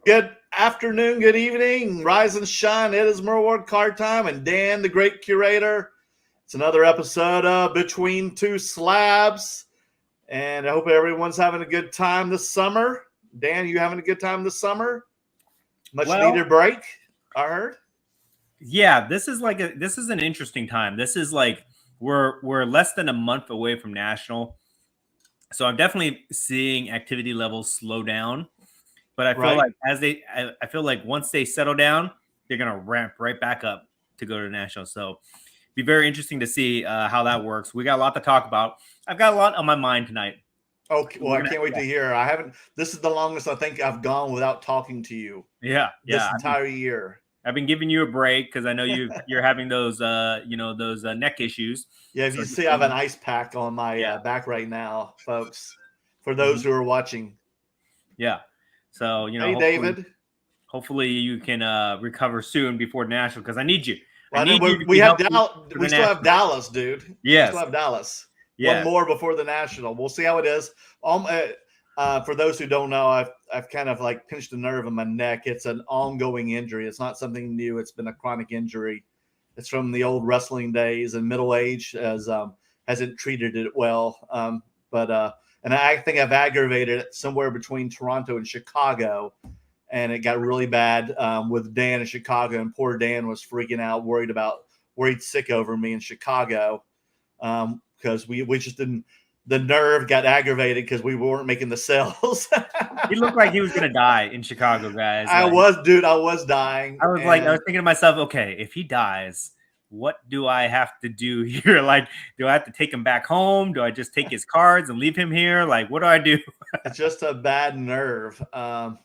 Good afternoon, good evening, rise and shine. It is Merlin Card Time and Dan, the great curator. It's another episode of Between Two Slabs, and I hope everyone's having a good time this summer. Dan, you having a good time this summer? Much needed break, I heard. Yeah, this is an interesting time. This is like we're less than a month away from National, so I'm definitely seeing activity levels slow down. But I feel I feel like once they settle down, they're gonna ramp right back up to go to National. So be very interesting to see how that works. We got a lot to talk about. I've got a lot on my mind tonight. Okay, well, I can't wait to hear. This is the longest I think I've gone without talking to you. This entire year. I've been giving you a break because I know you're having those neck issues. Yeah, if you see, I have an ice pack on my back right now, folks. For those who are watching. Yeah. So hey, David. Hopefully you can recover soon before National because I need you. Well, we still have Dallas, dude. Yes. We still have Dallas. Yeah. One more before the National. We'll see how it is. For those who don't know, I've kind of like pinched a nerve in my neck. It's an ongoing injury. It's not something new. It's been a chronic injury. It's from the old wrestling days and middle age hasn't treated it well. And I think I've aggravated it somewhere between Toronto and Chicago. And it got really bad with Dan in Chicago. And poor Dan was freaking out, worried sick over me in Chicago. Because we just didn't. The nerve got aggravated because we weren't making the sales. He looked like he was gonna die in Chicago, guys. I was dying. I was thinking to myself, okay, if he dies, what do I have to do here? Like, do I have to take him back home? Do I just take his cards and leave him here? Like, what do I do? It's just a bad nerve. The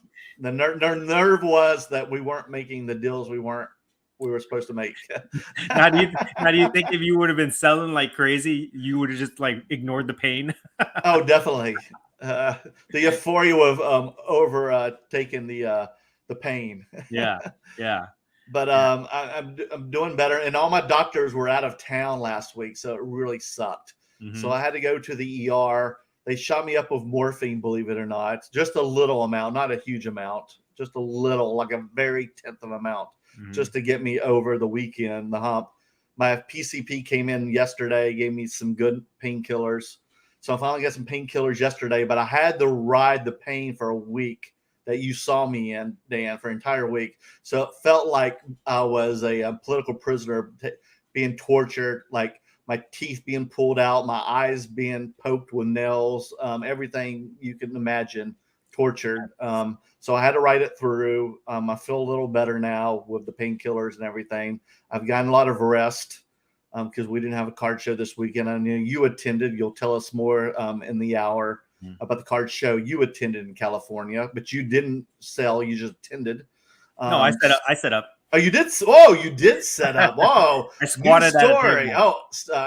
nerve was that we weren't making the deals we were supposed to make. Now do you think if you would have been selling like crazy, you would have just like ignored the pain? Oh, definitely. The euphoria of overtaking the pain. Yeah. But I'm doing better, and all my doctors were out of town last week, so it really sucked. Mm-hmm. So I had to go to the ER. They shot me up with morphine, believe it or not, just a little amount, not a huge amount, just a little, like a very 10th of amount. Mm-hmm. Just to get me over the weekend, the hump. My PCP came in yesterday, gave me some good painkillers. So I finally got some painkillers yesterday, but I had to ride the pain for a week that you saw me in, Dan, for an entire week. So it felt like I was a political prisoner being tortured, like my teeth being pulled out, my eyes being poked with nails, everything you can imagine, tortured. So I had to write it through. I feel a little better now with the painkillers and everything. I've gotten a lot of rest because we didn't have a card show this weekend. I know you attended. You'll tell us more in the hour about the card show you attended in California, but you didn't sell. You just attended. No, I set up. Oh, you did? Oh, you did set up. Whoa. I squatted new story.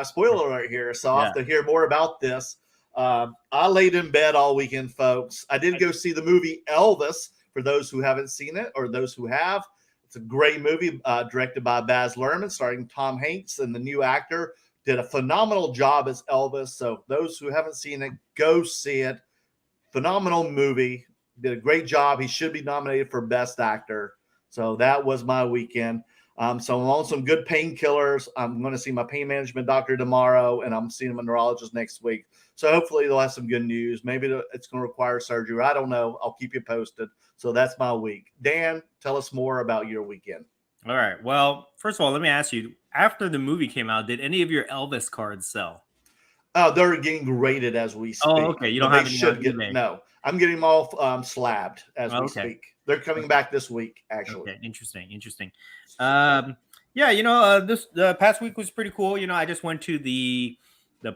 Spoiler alert here. So I'll have to hear more about this. I laid in bed all weekend, folks. I did go see the movie Elvis, for those who haven't seen it or those who have. It's a great movie directed by Baz Luhrmann, starring Tom Hanks, and the new actor did a phenomenal job as Elvis. So those who haven't seen it, go see it. Phenomenal movie. Did a great job. He should be nominated for Best Actor. So that was my weekend. So I'm on some good painkillers. I'm going to see my pain management doctor tomorrow, and I'm seeing a neurologist next week. So hopefully they'll have some good news. Maybe it's going to require surgery. I don't know. I'll keep you posted. So that's my week. Dan, tell us more about your weekend. All right. Well, first of all, let me ask you, after the movie came out, did any of your Elvis cards sell? They're getting graded as we speak. Oh, okay. You don't have any. No, I'm getting them all slabbed as we speak. They're coming back this week, actually. Okay, interesting. The past week was pretty cool. I just went to the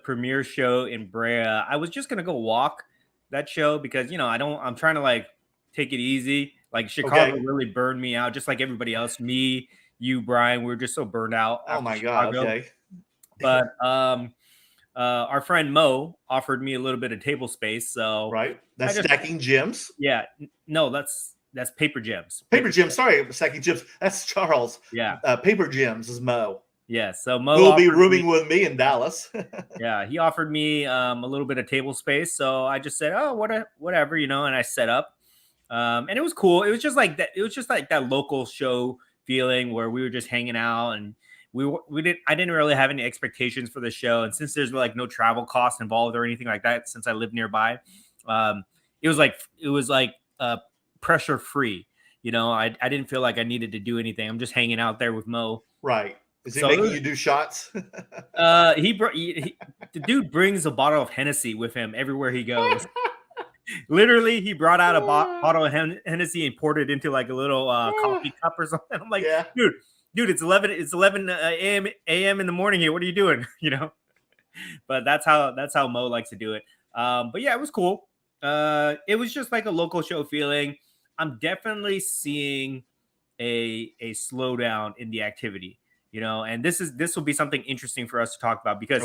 premiere show in Brea. I was just gonna go walk that show because I'm trying to like take it easy. Like Chicago really burned me out, just like everybody else. Me, you, Brian, we were just so burned out. Oh my God. Okay. But our friend Mo offered me a little bit of table space. So that's stacking gems. Yeah, no, that's Paper Gems. Paper Gems. Sorry, stacking gems. That's Charles. Yeah. Paper Gems is Mo. Yeah. So Mo will be rooming with me in Dallas. Yeah, he offered me a little bit of table space, so I just said, "Oh, whatever," and I set up. And it was cool. It was just like that. It was just like that local show feeling where we were just hanging out, and I didn't really have any expectations for the show. And since there's like no travel costs involved or anything like that, since I live nearby, it was like pressure free. I didn't feel like I needed to do anything. I'm just hanging out there with Mo. Right. Is he making you do shots? The dude brings a bottle of Hennessy with him everywhere he goes. Literally, he brought out a bottle of Hennessy and poured it into like a little coffee cup or something. I'm like, dude, it's 11 a.m. in the morning here. What are you doing? But that's how Mo likes to do it. But yeah, it was cool. It was just like a local show feeling. I'm definitely seeing a slowdown in the activity, and this will be something interesting for us to talk about because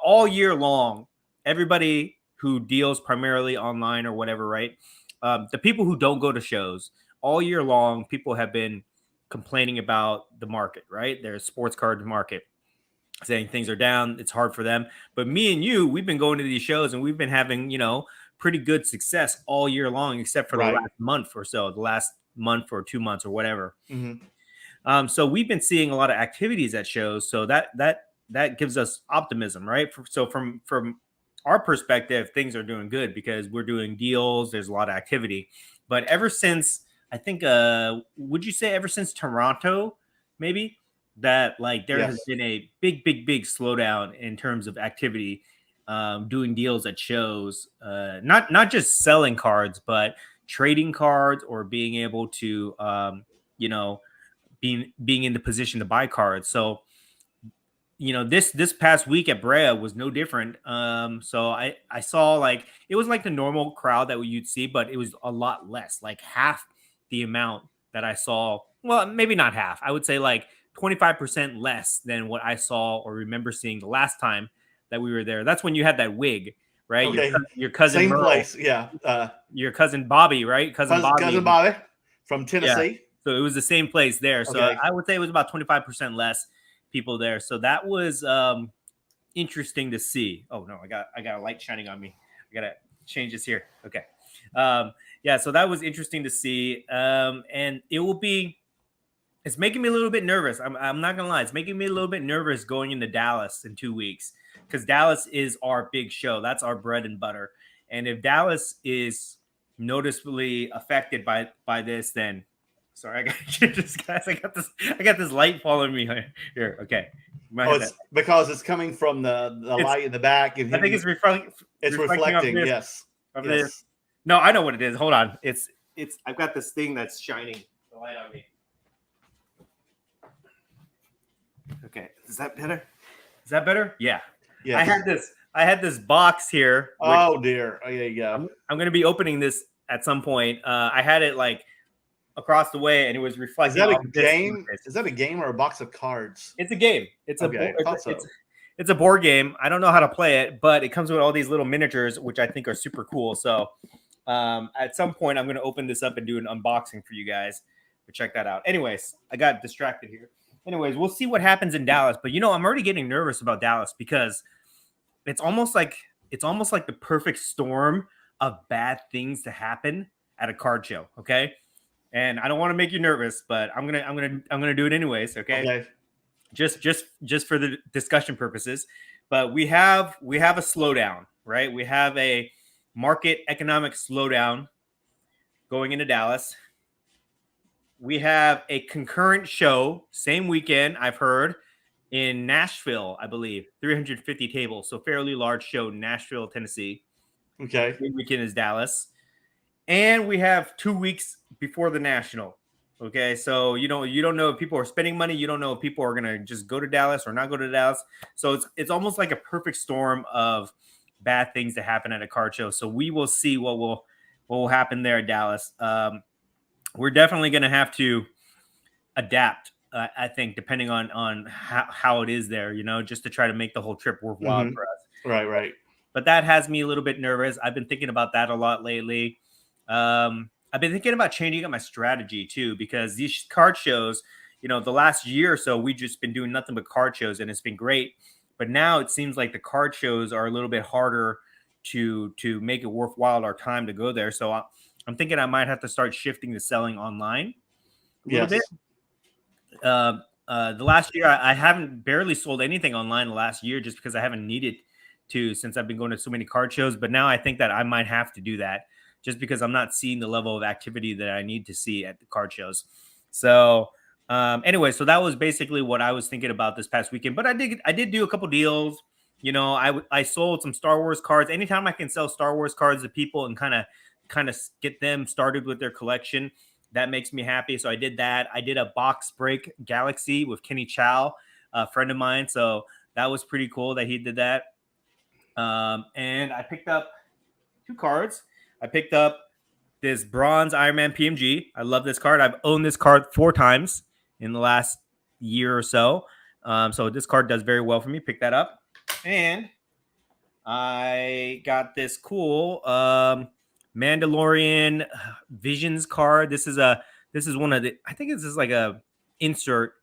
all year long, everybody who deals primarily online or whatever, right? The people who don't go to shows all year long, people have been complaining about the market, right? Their sports card market, saying things are down. It's hard for them. But me and you, we've been going to these shows and we've been having, pretty good success all year long, except for the last month or so, the last month or 2 months or whatever. Mm-hmm. So we've been seeing a lot of activities at shows. So that gives us optimism, right? So from our perspective, things are doing good because we're doing deals. There's a lot of activity. But ever since, I think, would you say ever since Toronto, maybe, that like there has been a big slowdown in terms of activity, doing deals at shows, not just selling cards, but trading cards or being able to, being in the position to buy cards. So, this past week at Brea was no different. So I saw like it was like the normal crowd that you'd see, but it was a lot less, like half the amount that I saw. Well, maybe not half. I would say like 25% less than what I saw or remember seeing the last time that we were there. That's when you had that wig, right? Okay. Your cousin same Merle, place, yeah. Your cousin Bobby, right? Cousin Bobby from Tennessee. Yeah. So it was the same place there. So Okay. I would say it was about 25% less people there. So that was interesting to see. Oh no, I got a light shining on me. I gotta change this here. Okay. Yeah, so that was interesting to see. And it's making me a little bit nervous. I'm not gonna lie, it's making me a little bit nervous going into Dallas in 2 weeks because Dallas is our big show. That's our bread and butter. And if Dallas is noticeably affected by this, then sorry, I got this, guys. I got this light following me here. Okay. It's because it's coming from the light in the back. And I think it's reflecting. Yes. This. No, I know what it is. Hold on. It's. I've got this thing that's shining the light on me. Okay. Is that better? Yeah. Yeah. I had this box here. Oh dear. Oh, yeah, yeah. I'm going to be opening this at some point. I had it like across the way, and it was reflecting. Is that a game? Is that a game or a box of cards? It's a game. It's a board game. I don't know how to play it, but it comes with all these little miniatures, which I think are super cool. So at some point, I'm going to open this up and do an unboxing for you guys. But check that out. Anyways, I got distracted here. Anyways, we'll see what happens in Dallas. But I'm already getting nervous about Dallas because it's almost like the perfect storm of bad things to happen at a card show. Okay. And I don't want to make you nervous, but I'm gonna do it anyways. Okay. Just for the discussion purposes. But we have a slowdown, right? We have a market economic slowdown going into Dallas. We have a concurrent show, same weekend, I've heard, in Nashville, I believe, 350 tables. So fairly large show in Nashville, Tennessee. Okay. Same weekend is Dallas. And we have 2 weeks before the National. Okay. So, you don't know if people are spending money. You don't know if people are going to just go to Dallas or not go to Dallas. So it's almost like a perfect storm of bad things to happen at a card show. So we will see what will happen there at Dallas. We're definitely going to have to adapt, I think, depending on how it is there, just to try to make the whole trip worthwhile for us. Right. But that has me a little bit nervous. I've been thinking about that a lot lately. I've been thinking about changing up my strategy too, because these card shows, the last year or so, we've just been doing nothing but card shows and it's been great. But now it seems like the card shows are a little bit harder to make it worthwhile our time to go there. So I'm thinking I might have to start shifting to selling online a little Yes. bit. The last year, I haven't barely sold anything online the last year just because I haven't needed to since I've been going to so many card shows. But now I think that I might have to do that just because I'm not seeing the level of activity that I need to see at the card shows. So anyway, so that was basically what I was thinking about this past weekend. But I did do a couple deals. You know, I sold some Star Wars cards. Anytime I can sell Star Wars cards to people and kind of get them started with their collection, that makes me happy. So I did that. I did a box break Galaxy with Kenny Chow, a friend of mine. So that was pretty cool that he did that. And I picked up 2 cards. I picked up this bronze Iron Man Pmg. I love this card. I've owned this card 4 times in the last year or so. So this card does very well for me. Pick that up. And I got this cool Mandalorian Visions card. This is one of the, I think this is like a insert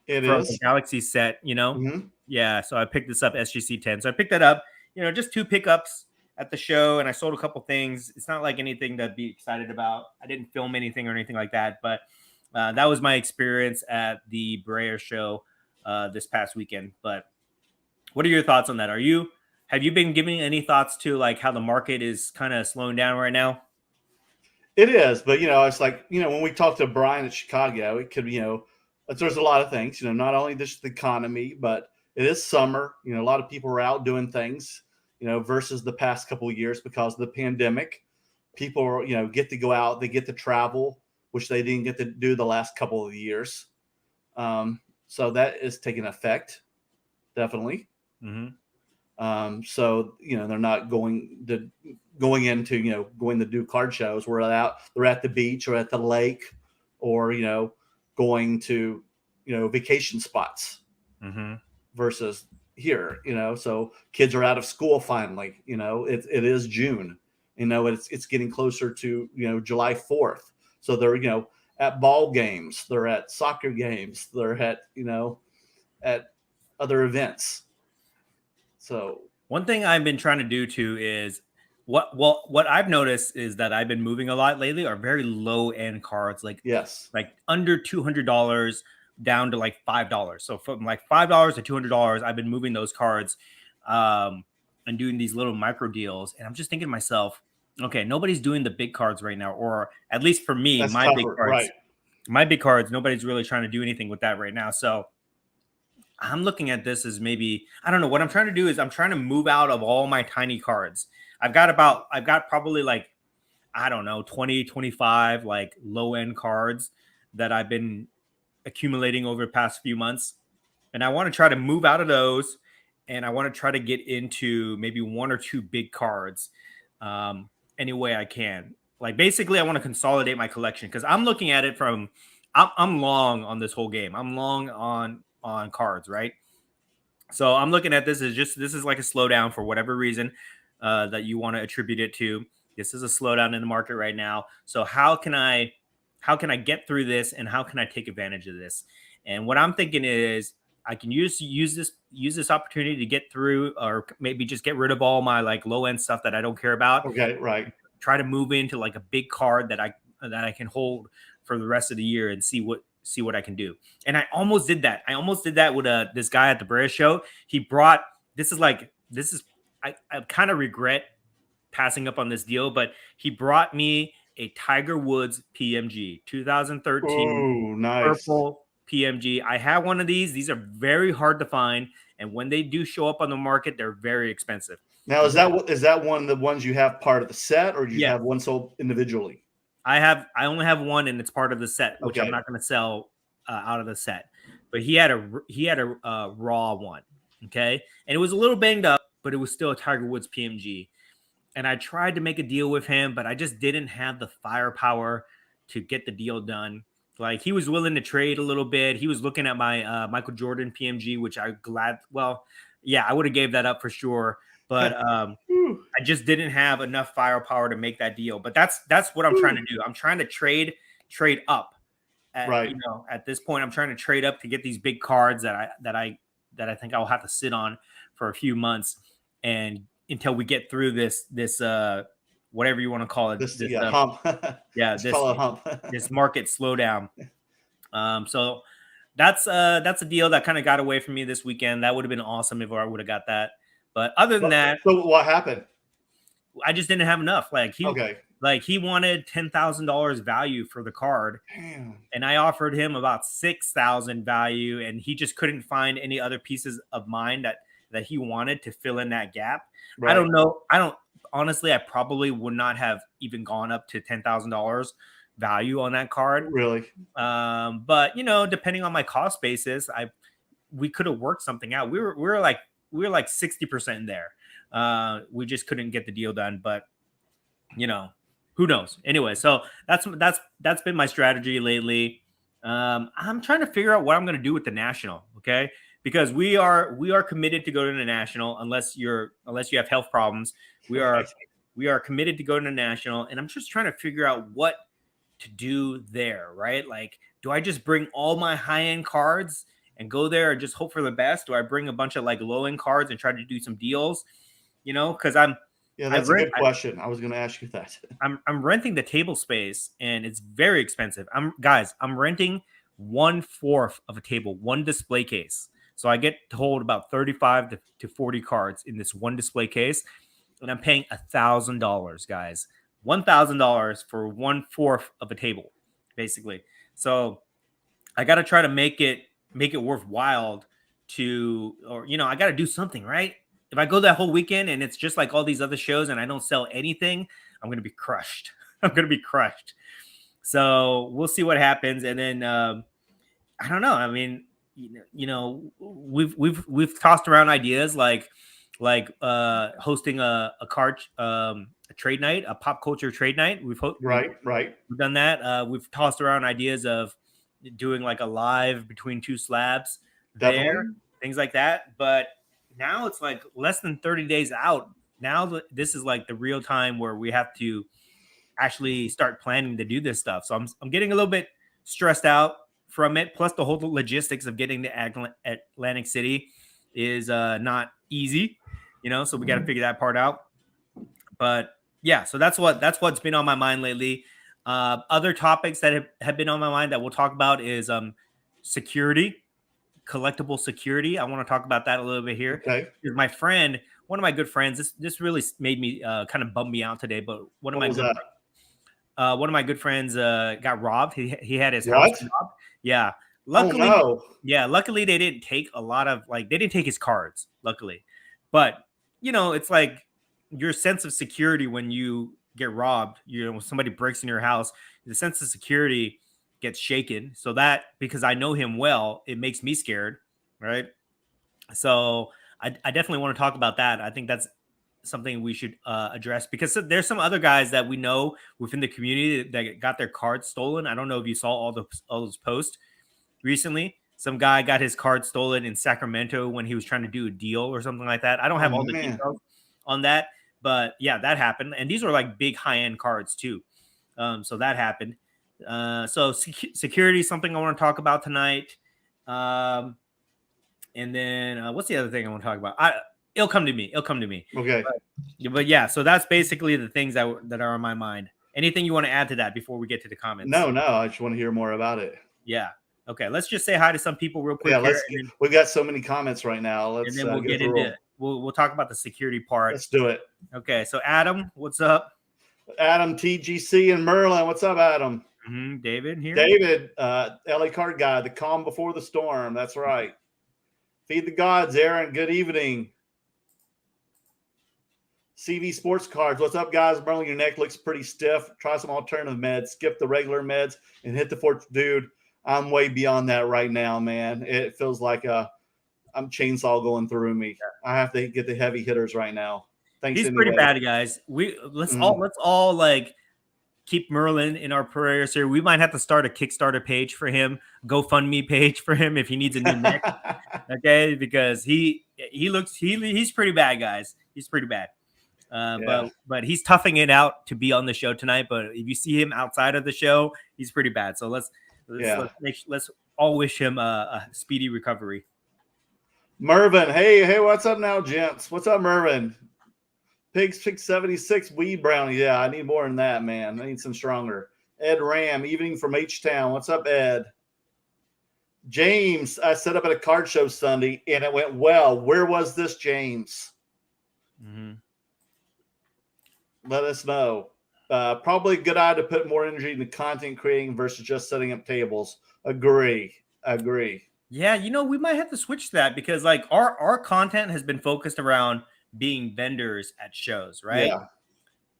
It from is. the Galaxy set, you know? Mm-hmm. Yeah, so I picked this up, SGC 10. So I picked that up, you know, just 2 pickups at the show, and I sold a couple things. It's not like anything to be excited about. I didn't film anything or anything like that, but that was my experience at the Brea show this past weekend. But what are your thoughts on that? Have you been giving any thoughts to like how the market is kind of slowing down right now? It is, but it's like when we talked to Brian at Chicago, it could be there's a lot of things. Not only just the economy, but it is summer. A lot of people are out doing things. Versus the past couple of years because of the pandemic. People are get to go out, they get to travel, which they didn't get to do the last couple of years. So that is taking effect, definitely. Mm-hmm. So they're not going into going to do card shows. They're at the beach or at the lake, or going to vacation spots. Mm-hmm. Versus here. So kids are out of school finally. It is June. It's getting closer to July 4th. So they're at ball games, they're at soccer games, they're at other events. So one thing I've been trying to do too is what I've noticed is that I've been moving a lot lately are very low end cards, like yes, like under $200 down to like $5. So from like $5 to $200, I've been moving those cards and doing these little micro deals. And I'm just thinking to myself, okay, nobody's doing the big cards right now, or at least for me, that's my tougher, big cards, right? My big cards, nobody's really trying to do anything with that right now. So I'm looking at this as maybe, I don't know, what I'm trying to do is I'm trying to move out of all my tiny cards. I've got probably like, I don't know, 20, 25 like low end cards that I've been accumulating over the past few months. And I want to try to move out of those, and I want to try to get into maybe 1 or 2 big cards any way I can. Like basically I want to consolidate my collection because I'm looking at it from, I'm long on this whole game. I'm long on cards, right? So I'm looking at this as this is like a slowdown for whatever reason that you want to attribute it to. This is a slowdown in the market right now. So how can I get through this, and how can I take advantage of this? And what I'm thinking is I can use this opportunity to get through, or maybe just get rid of all my like low end stuff that I don't care about. Okay, right. Try to move into like a big card that I can hold for the rest of the year and see what I can do. And I almost did that. With this guy at the Brea show. He brought I kind of regret passing up on this deal, but he brought me a Tiger Woods Pmg 2013. Oh, nice. Purple Pmg. I have one of these. These are very hard to find, and when they do show up on the market, they're very expensive. Now, is that one of the ones you have part of the set, or do you have one sold individually? I only have one, and it's part of the set, which I'm not going to sell out of the set. But he had a raw one, okay, and it was a little banged up, but it was still a Tiger Woods Pmg. And I tried to make a deal with him, but I just didn't have the firepower to get the deal done. Like, he was willing to trade a little bit. He was looking at my Michael Jordan Pmg, which I would have gave that up for sure. But I just didn't have enough firepower to make that deal. But that's what I'm trying to do. I'm trying to trade up. At this point, I'm trying to trade up to get these big cards that I think I'll have to sit on for a few months, and until we get through this whatever you want to call it. This hump. Yeah, Just call it hump. this market slowdown. So that's a deal that kind of got away from me this weekend. That would have been awesome if I would have got that. But other than that, so what happened? I just didn't have enough. Like he wanted $10,000 value for the card. Damn. And I offered him about 6,000 value, and he just couldn't find any other pieces of mine that he wanted to fill in that gap. Right. I don't know. Honestly, I probably would not have even gone up to $10,000 value on that card. Really? But depending on my cost basis, we could have worked something out. We were like 60% there. We just couldn't get the deal done, but who knows? Anyway, so that's been my strategy lately. I'm trying to figure out what I'm going to do with the national. Okay. Because we are committed to go to the national unless you have health problems. We are committed to go to the national, and I'm just trying to figure out what to do there, right? Like, do I just bring all my high-end cards and go there and just hope for the best? Do I bring a bunch of like low-end cards and try to do some deals? Because that's a good question. I was going to ask you that. I'm renting the table space, and it's very expensive. I'm renting 1/4 of a table, one display case. So I get to hold about 35 to 40 cards in this one display case, and I'm paying $1,000, guys. $1,000 for 1/4 of a table, basically. So I got to try to make it worthwhile I got to do something, right? If I go that whole weekend and it's just like all these other shows and I don't sell anything, I'm going to be crushed. So we'll see what happens. And then I don't know. I mean, we've tossed around ideas like hosting a card a trade night, a pop culture trade night. We've done that. We've tossed around ideas of doing like a live between two slabs there, things like that. But now it's like less than 30 days out. Now this is like the real time where we have to actually start planning to do this stuff. So I'm getting a little bit stressed out from it. Plus the whole logistics of getting to Atlantic City is not easy, so we got to figure that part out. But yeah, so that's what's been on my mind lately. Other topics that have been on my mind that we'll talk about is security, collectible security. I want to talk about that a little bit here. Okay. My friend, one of my good friends, this really made me kind of bum me out today, but one of my good friends got robbed. He had his house robbed. Yeah. Luckily they didn't take they didn't take his cards, luckily. But it's like your sense of security when you get robbed, when somebody breaks in your house, the sense of security gets shaken. So that, because I know him well, it makes me scared. Right. So I definitely want to talk about that. I think that's something we should address, because there's some other guys that we know within the community that got their cards stolen. I don't know if you saw all those posts recently. Some guy got his card stolen in Sacramento when he was trying to do a deal or something like that. I don't have all the details on that, but yeah, that happened. And these are like big high-end cards too. So that happened. So security is something I want to talk about tonight. And then what's the other thing I want to talk about? It'll come to me. Okay. But yeah, so that's basically the things that are on my mind. Anything you want to add to that before we get to the comments? No, I just want to hear more about it. Yeah. Okay. Let's just say hi to some people real quick. Yeah, we've got so many comments right now. And then we'll get into it. We'll talk about the security part. Let's do it. Okay. So Adam, what's up? Adam, TGC, and Merlin. What's up, Adam? Mm-hmm. David here. David, LA Card Guy, the calm before the storm. That's right. Feed the gods, Aaron. Good evening. CV Sports Cards. What's up, guys? Merlin, your neck looks pretty stiff. Try some alternative meds. Skip the regular meds and hit the fort. Dude, I'm way beyond that right now, man. It feels like I'm chainsaw going through me. I have to get the heavy hitters right now. Thanks. He's pretty bad, guys. Let's all like keep Merlin in our prayers here. We might have to start a Kickstarter page for him, GoFundMe page for him if he needs a new neck. Okay, because he's pretty bad, guys. He's pretty bad. But he's toughing it out to be on the show tonight. But if you see him outside of the show, he's pretty bad. So let's all wish him a speedy recovery. Mervin, hey, what's up now, gents? What's up, Mervin? Pigs Pick 76 weed brownie. Yeah, I need more than that, man. I need some stronger. Ed Ram, evening from H-Town. What's up, Ed? James, I set up at a card show Sunday, and it went well. Where was this, James? Mm-hmm. Let us know. Probably a good idea to put more energy into content creating versus just setting up tables. Agree. Yeah, you know, we might have to switch that because like our content has been focused around being vendors at shows, right? Yeah.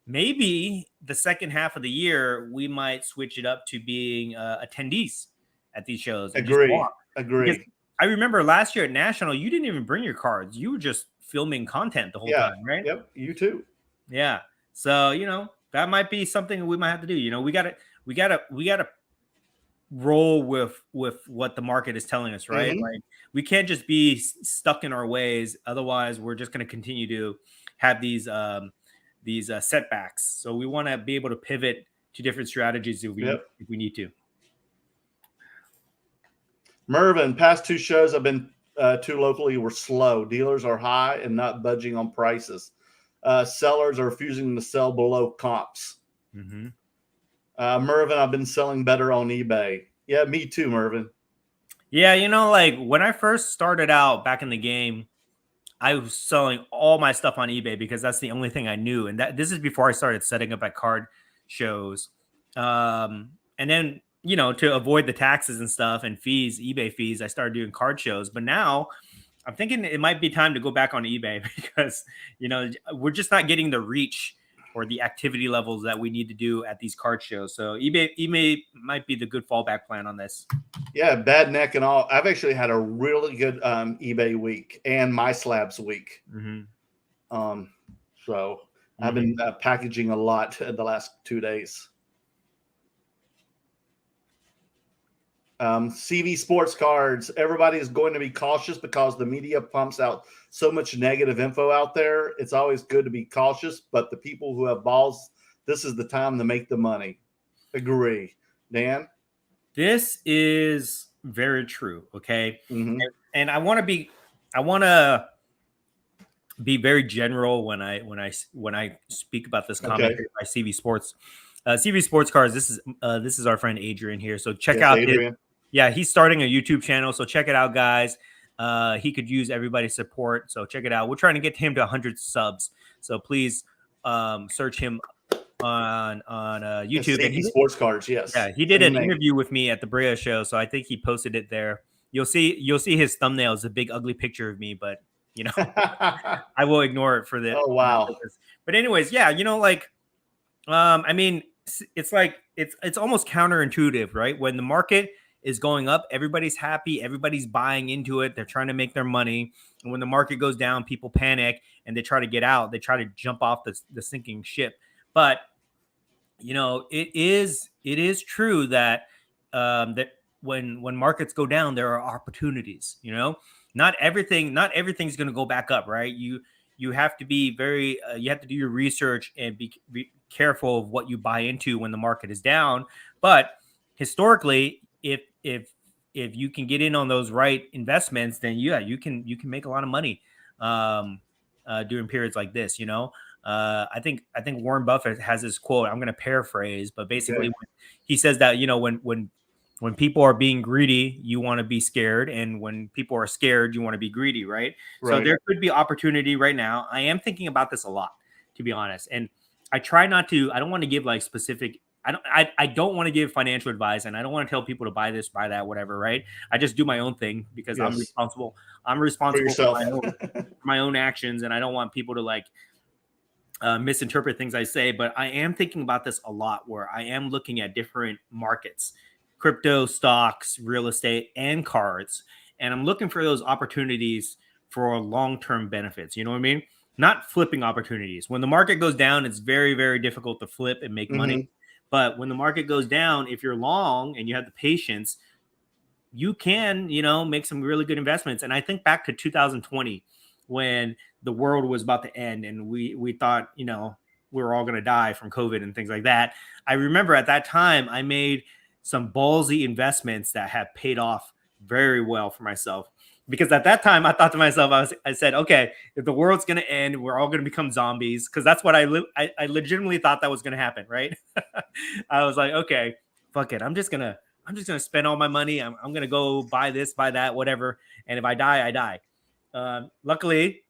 Maybe the second half of the year we might switch it up to being attendees at these shows. And just walk. Because I remember last year at National, you didn't even bring your cards. You were just filming content the whole time, right? Yep, you too. Yeah. So, you know, that might be something we might have to do. You know, we gotta roll with what the market is telling us, right? Mm-hmm. Like we can't just be stuck in our ways. Otherwise, we're just going to continue to have these setbacks. So we want to be able to pivot to different strategies if we need to. Mervin, past 2 shows I've been to locally were slow. Dealers are high and not budging on prices. Sellers are refusing to sell below comps. Mm-hmm. Mervin, I've been selling better on eBay. Yeah, me too, Mervin. Yeah, you know, like when I first started out back in the game, I was selling all my stuff on eBay because that's the only thing I knew. And this is before I started setting up at card shows. And then, you know, to avoid the taxes and stuff and fees, eBay fees, I started doing card shows. But now I'm thinking it might be time to go back on eBay because, you know, we're just not getting the reach or the activity levels that we need to do at these card shows. So eBay might be the good fallback plan on this. Yeah, bad neck and all. I've actually had a really good eBay week and my slabs week. Mm-hmm. So I've been packaging a lot the last 2 days. CV sports cards. Everybody is going to be cautious because the media pumps out so much negative info out there. It's always good to be cautious, but the people who have balls, this is the time to make the money. Agree. Dan? This is very true. Okay. Mm-hmm. And I want to be very general when I speak about this comment by CV Sports. CV Sports Cards. This is our friend Adrian here. So check out Adrian. He's starting a YouTube channel. So check it out, guys. He could use everybody's support. So check it out. We're trying to get him to 100 subs. So please search him on YouTube. And sports cards, yes. Yeah, he did an interview with me at the Brea show, so I think he posted it there. You'll see his thumbnail is a big ugly picture of me, but you know, I will ignore it for the. Oh wow! But anyways, yeah, you know, like, I mean, it's like it's almost counterintuitive, right? When the market is going up, everybody's happy, everybody's buying into it, they're trying to make their money, and when the market goes down, people panic and they try to get out, they try to jump off the sinking ship. But you know, it is true that that when markets go down, there are opportunities. You know, not everything's going to go back up, right? You have to be very you have to do your research and be careful of what you buy into when the market is down. But historically, if you can get in on those right investments, then yeah, you can make a lot of money during periods like this. You know. I think Warren Buffett has this quote. I'm going to paraphrase, but basically he says that, you know, when people are being greedy, you want to be scared. And when people are scared, you want to be greedy. Right. So there could be opportunity right now. I am thinking about this a lot, to be honest. And I try not to, I don't want to give like specific, I don't want to give financial advice, and I don't want to tell people to buy this, buy that, whatever. Right. I just do my own thing because I'm responsible for my own actions. And I don't want people to like, misinterpret things I say, but I am thinking about this a lot where I am looking at different markets, crypto, stocks, real estate, and cards. And I'm looking for those opportunities for long-term benefits. You know what I mean? Not flipping opportunities. When the market goes down, it's very, very difficult to flip and make money. But when the market goes down, if you're long and you have the patience, you can, you know, make some really good investments. And I think back to 2020 when the world was about to end and we thought, you know, we were all going to die from COVID and things like that. I remember at that time, I made some ballsy investments that have paid off very well for myself. because at that time I thought to myself, I said, okay, if the world's gonna end, we're all gonna become zombies, because that's what I legitimately thought that was gonna happen, right? I was like, okay, fuck it, I'm just gonna spend all my money. I'm gonna go buy this, buy that, whatever, and if I die, I die. Luckily,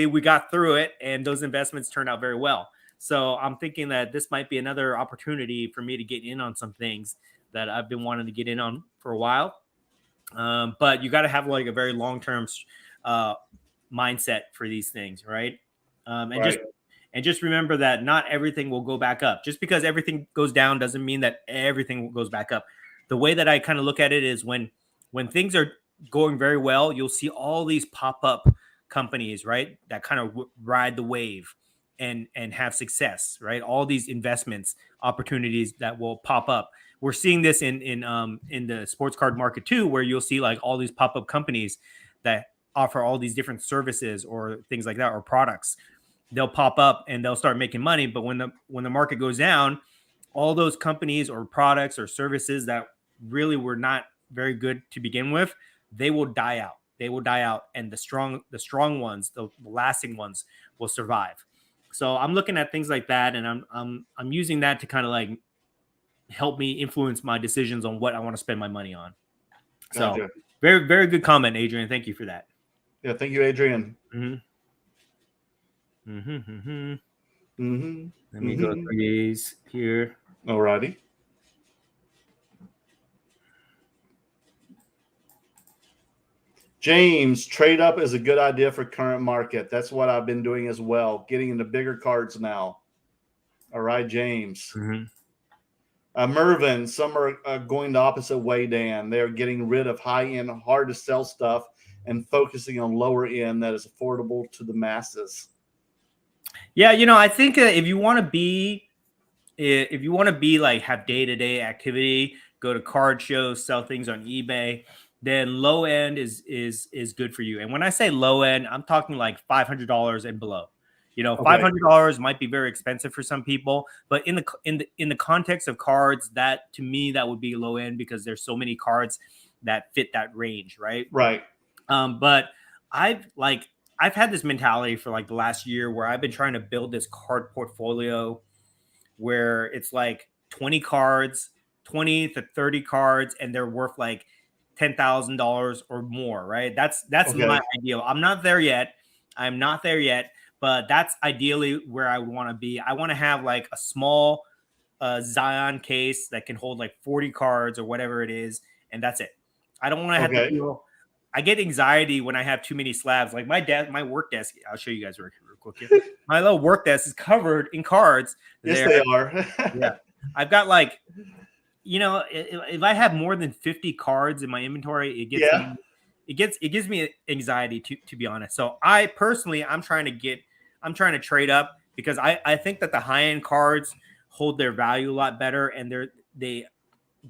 we got through it, and those investments turned out very well. So I'm thinking that this might be another opportunity for me to get in on some things that I've been wanting to get in on for a while. But you got to have like a very long-term mindset for these things, right? And just remember that not everything will go back up. Just because everything goes down doesn't mean that everything goes back up. The way that I kind of look at it is when things are going very well, you'll see all these pop-up companies, right, that kind of ride the wave and have success, right? All these investments opportunities that will pop up. We're seeing this in the sports card market too, where you'll see like all these pop-up companies that offer all these different services or things like that, or products. They'll pop up and they'll start making money, but when the market goes down, all those companies or products or services that really were not very good to begin with, they will die out. They will die out, and the strong ones, the lasting ones, will survive. So I'm looking at things like that, and I'm using that to kind of like help me influence my decisions on what I want to spend my money on. So Gotcha. very, very good comment, Adrian. Thank you for that. Yeah, thank you, Adrian. Let me go through these here. Alrighty. James, trade up is a good idea for current market. That's what I've been doing as well, getting into bigger cards now. All right, James. Mervin, some are going the opposite way, Dan. They're getting rid of high-end, hard-to-sell stuff and focusing on lower end that is affordable to the masses. Yeah, I think if you want to be like have day-to-day activity, go to card shows, sell things on eBay, then low end is good for you. And when I say low end, I'm talking like $500 and below. $500 might be very expensive for some people, but in the context of cards, that to me that would be low end, because there's so many cards that fit that range, right? Right. But I've had this mentality for like the last year where I've been trying to build this card portfolio where it's like 20 cards, 20 to 30 cards, and they're worth like $10,000 or more, right? That's my ideal. I'm not there yet. But that's ideally where I want to be. I want to have like a small Zion case that can hold like 40 cards or whatever it is, and that's it. I don't want to have to feel. I get anxiety when I have too many slabs. Like my work desk. I'll show you guys real quick here. My little work desk is covered in cards. Yes, they are. Yeah, I've got like, if I have more than 50 cards in my inventory, it gives me anxiety to be honest. So I personally, I'm trying to trade up, because I think that the high end cards hold their value a lot better, and they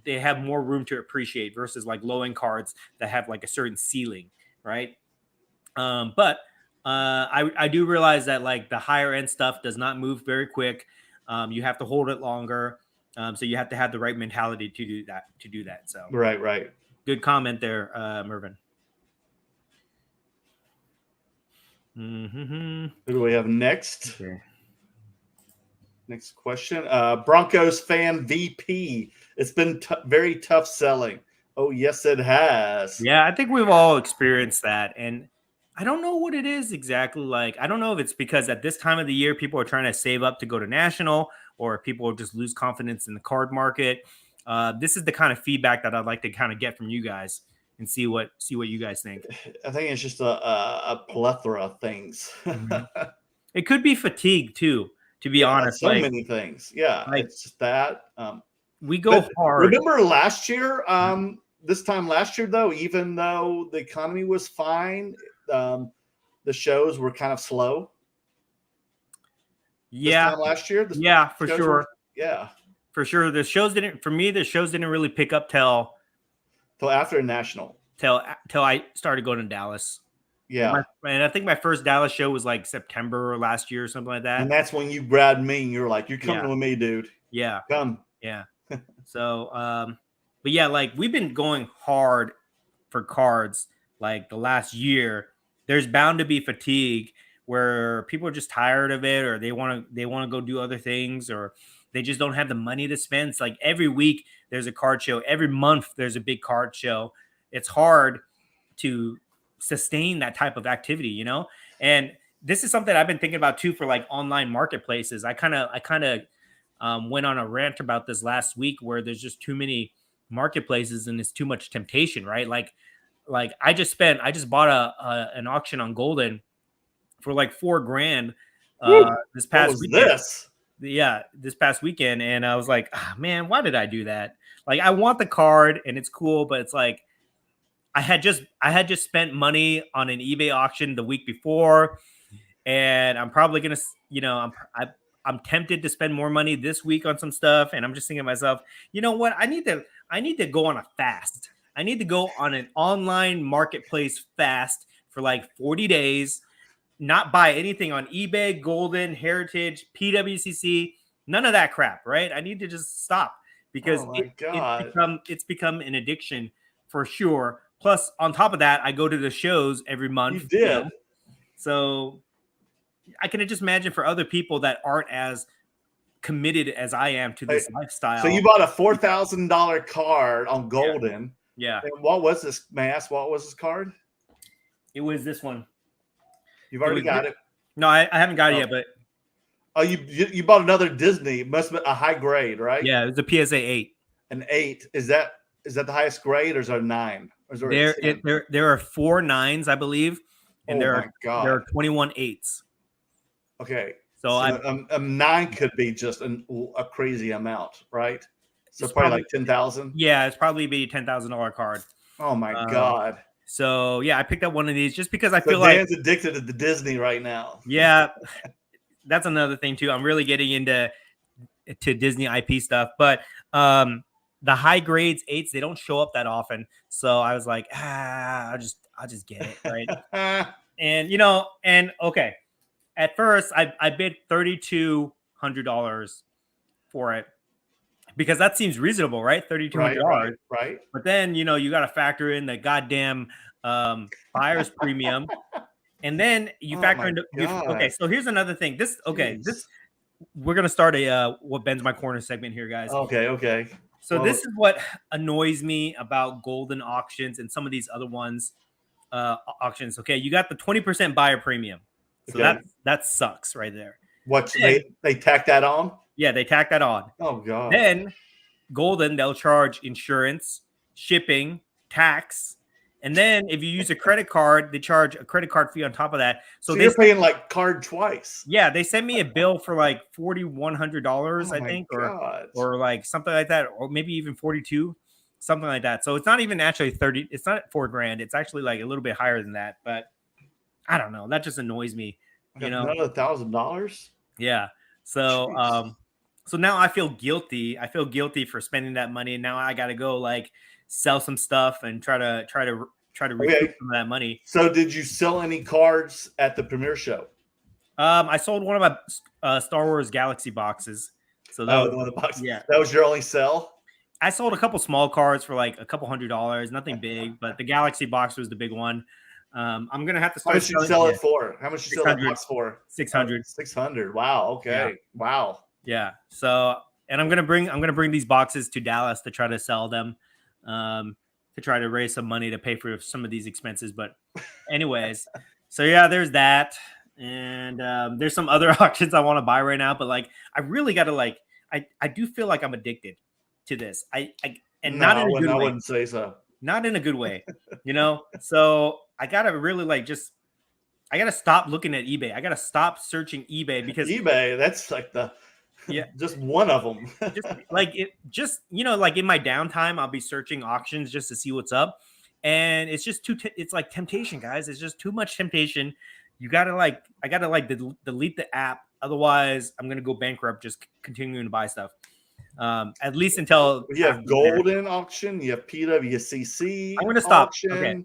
have more room to appreciate versus like low end cards that have like a certain ceiling, right? But I do realize that like the higher end stuff does not move very quick. You have to hold it longer. So you have to have the right mentality to do that. So right. Good comment there, Mervin. Who do we have next? Okay. Next question. Broncos fan VP. It's been very tough selling. Oh, yes, it has. Yeah, I think we've all experienced that. And I don't know what it is exactly. Like, I don't know if it's because at this time of the year, people are trying to save up to go to national, or people just lose confidence in the card market. This is the kind of feedback that I'd like to kind of get from you guys and see what you guys think. I think it's just a plethora of things. It could be fatigue too, to be honest. So many things. Yeah, like, it's just that. We go hard. Remember last year? This time last year, though, even though the economy was fine, the shows were kind of slow. Yeah. This time last year? For sure. For sure. The shows didn't really pick up till after national. Till I started going to Dallas. Yeah. And I think my first Dallas show was like September last year or something like that. And that's when you grabbed me and you're like, you're coming with me, dude. Yeah. Come. Yeah. So, but yeah, like we've been going hard for cards like the last year, there's bound to be fatigue where people are just tired of it, or they want to go do other things, or they just don't have the money to spend. It's like every week there's a card show, every month there's a big card show. It's hard to sustain that type of activity, you know? And this is something I've been thinking about too for like online marketplaces. I kind of went on a rant about this last week where there's just too many marketplaces and it's too much temptation, right? Like I just bought an auction on Golden for like $4,000 this past weekend. This past weekend. And I was like, oh, man, why did I do that? Like, I want the card and it's cool, but it's like I had just spent money on an eBay auction the week before, and I'm probably gonna, I'm tempted to spend more money this week on some stuff, and I'm just thinking to myself, you know what? I need to go on a fast. I need to go on an online marketplace fast for like 40 days, not buy anything on eBay, Golden, Heritage, PWCC, none of that crap, right? I need to just stop because it's become an addiction for sure. Plus, on top of that, I go to the shows every month. You did. You know? So I can just imagine for other people that aren't as committed as I am to this lifestyle. So you bought a $4,000 card on Golden. Yeah. And what was this, may I ask, what was this card? It was this one. You've already got it? No, I haven't got it yet, but. Oh, you bought another Disney. It must have been a high grade, right? Yeah, it was a PSA 8. An 8. Is that the highest grade, or is there a 9? Or is there are 4 9s, I believe, and there are 21 8s. Okay, so a 9 could be just a crazy amount, right? So probably like 10,000. Yeah, it's probably be a $10,000 card. Oh my god! So yeah, I picked up one of these just because I Dan's feel like addicted to the Disney right now. Yeah, that's another thing too. I'm really getting into Disney IP stuff, but the high grades 8s, they don't show up that often. So I was like, I'll just get it, right? And okay. At first, I bid $3,200 for it because that seems reasonable, right? $3,200, right? But then you got to factor in the goddamn buyer's premium, and then you factor into. Okay, so here's another thing. We're gonna start a what bends my corner segment here, guys. Okay. So this is what annoys me about Golden auctions and some of these other ones auctions. Okay, you got the 20% buyer premium. So that sucks right there. What, they tack that on? Yeah, they tack that on. Oh god. Then Golden, they'll charge insurance, shipping, tax, and then if you use a credit card, they charge a credit card fee on top of that. So you're paying like card twice. Yeah, they sent me a bill for like $4,100, I think, or like something like that, or maybe even 42, something like that. So it's not even actually 30. It's not $4,000. It's actually like a little bit higher than that, but. I don't know. That just annoys me. Another $1,000. Yeah. So, so now I feel guilty. I feel guilty for spending that money. And now I got to go like sell some stuff and try to recoup some of that money. So, did you sell any cards at the premiere show? I sold one of my Star Wars Galaxy boxes. So that was one of the boxes. Yeah, that was your only sell. I sold a couple small cards for like a couple $100, nothing big, but the Galaxy box was the big one. I'm gonna have to start. How much you sell it for? How much you sell the box for? 600. 600. Wow. Okay. Yeah. Wow. Yeah. So, and I'm gonna bring these boxes to Dallas to try to sell them, to try to raise some money to pay for some of these expenses. But, anyways, so yeah, there's that, and there's some other auctions I want to buy right now. But like, I really got to I do feel like I'm addicted to this. Not in a good way. I wouldn't say so. Not in a good way, So I gotta really I gotta stop looking at eBay. I gotta stop searching eBay because eBay, that's like just one of them. like in my downtime, I'll be searching auctions just to see what's up, and it's just it's like temptation, guys. It's just too much temptation. You gotta I gotta delete the app, otherwise I'm gonna go bankrupt just continuing to buy stuff. At least until you have Golden auction, you have PWCC. I'm going to stop. Okay.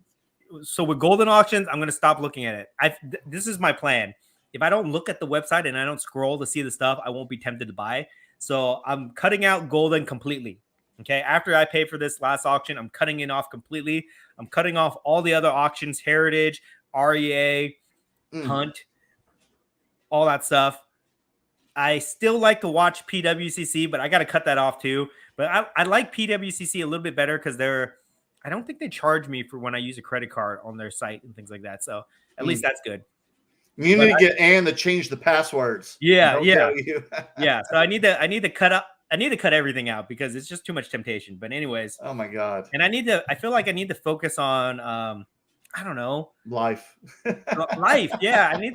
So with Golden auctions, I'm going to stop looking at it. This is my plan. If I don't look at the website and I don't scroll to see the stuff, I won't be tempted to buy. So I'm cutting out Golden completely. Okay, after I pay for this last auction, I'm cutting it off completely. I'm cutting off all the other auctions, Heritage, REA, Hunt, all that stuff. I still like to watch PWCC, but I got to cut that off too. But I like PWCC a little bit better because I don't think they charge me for when I use a credit card on their site and things like that. So at least that's good. You need to get Ann to change the passwords. Yeah, yeah, yeah. So I need to cut everything out because it's just too much temptation. But anyways, oh my god. And I feel like I need to focus on I don't know, life. Yeah, I need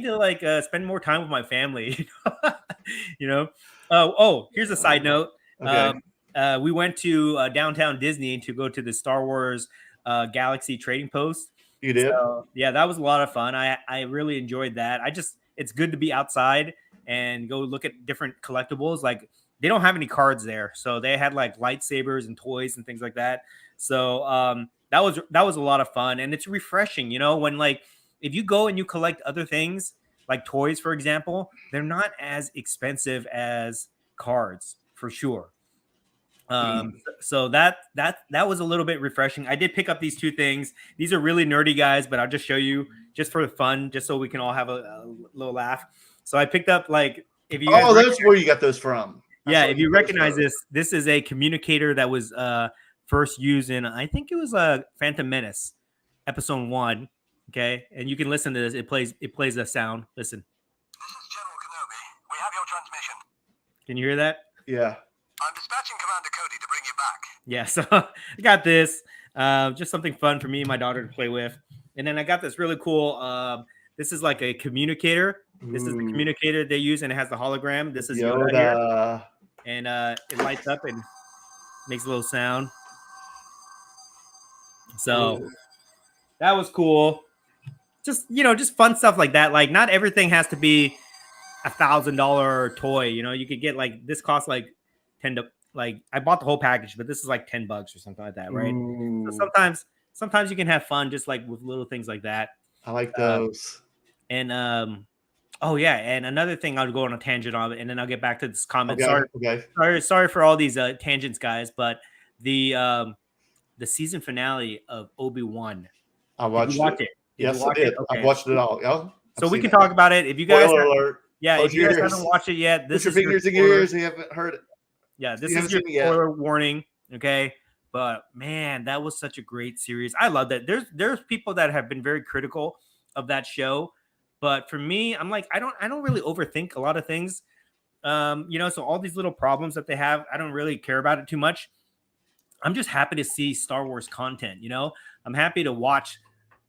to spend more time with my family. You know. Oh, here's a side note. Okay. We went to downtown Disney to go to the Star Wars Galaxy Trading Post. You did? So, yeah, that was a lot of fun. I really enjoyed that. It's good to be outside and go look at different collectibles. Like they don't have any cards there, so they had like lightsabers and toys and things like that. So that was a lot of fun, and it's refreshing. You know, when like if you go and you collect other things like toys, for example, they're not as expensive as cards for sure. So that was a little bit refreshing. I did pick up these two things. These are really nerdy guys, but I'll just show you just for fun, just so we can all have a little laugh. So I picked up like if you that's where you got those from. Yeah, if you recognize this is a communicator that was first used in I think it was Phantom Menace episode 1. Okay, and you can listen to this. It plays a sound. Listen. This is General Kenobi. We have your transmission. Can you hear that? Yeah. I'm dispatching Commander Cody to bring you back. Yeah, so I got this. Just something fun for me and my daughter to play with. And then I got this really cool. This is like a communicator. This is the communicator they use, and it has the hologram. This is Yoda here. And it lights up and makes a little sound. So that was cool. Just just fun stuff like that. Like not everything has to be $1,000 toy. You know, you could get like this costs like I bought the whole package, but this is like $10 or something like that, right? So sometimes you can have fun just like with little things like that. I like those. And oh yeah, and another thing I'll go on a tangent on it, and then I'll get back to this comment. Sorry for all these tangents, guys, but the season finale of Obi-Wan. I watched it. Yes, I did. Okay. I've watched it all. Yeah. So we can talk about it if you guys. If you guys haven't watched it yet, this is your fingers in your ears. You haven't heard it. Yeah, this is your spoiler warning. Okay, but man, that was such a great series. I love that. There's people that have been very critical of that show, but for me, I'm like I don't really overthink a lot of things. So all these little problems that they have, I don't really care about it too much. I'm just happy to see Star Wars content. You know, I'm happy to watch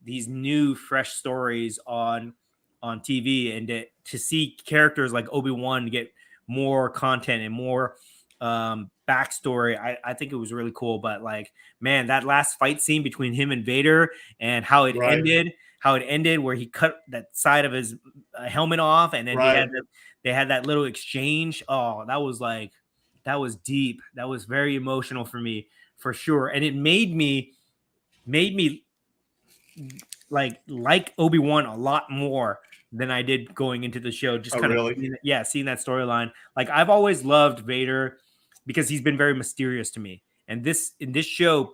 these new, fresh stories on TV and to see characters like Obi-Wan get more content and more backstory. I think it was really cool. But like, man, that last fight scene between him and Vader and how it ended, where he cut that side of his helmet off, and then they had that little exchange. Oh, that was deep. That was very emotional for me, for sure. And it made me like Obi-Wan a lot more than I did going into the show. Just seeing that storyline. Like I've always loved Vader because he's been very mysterious to me. And in this show,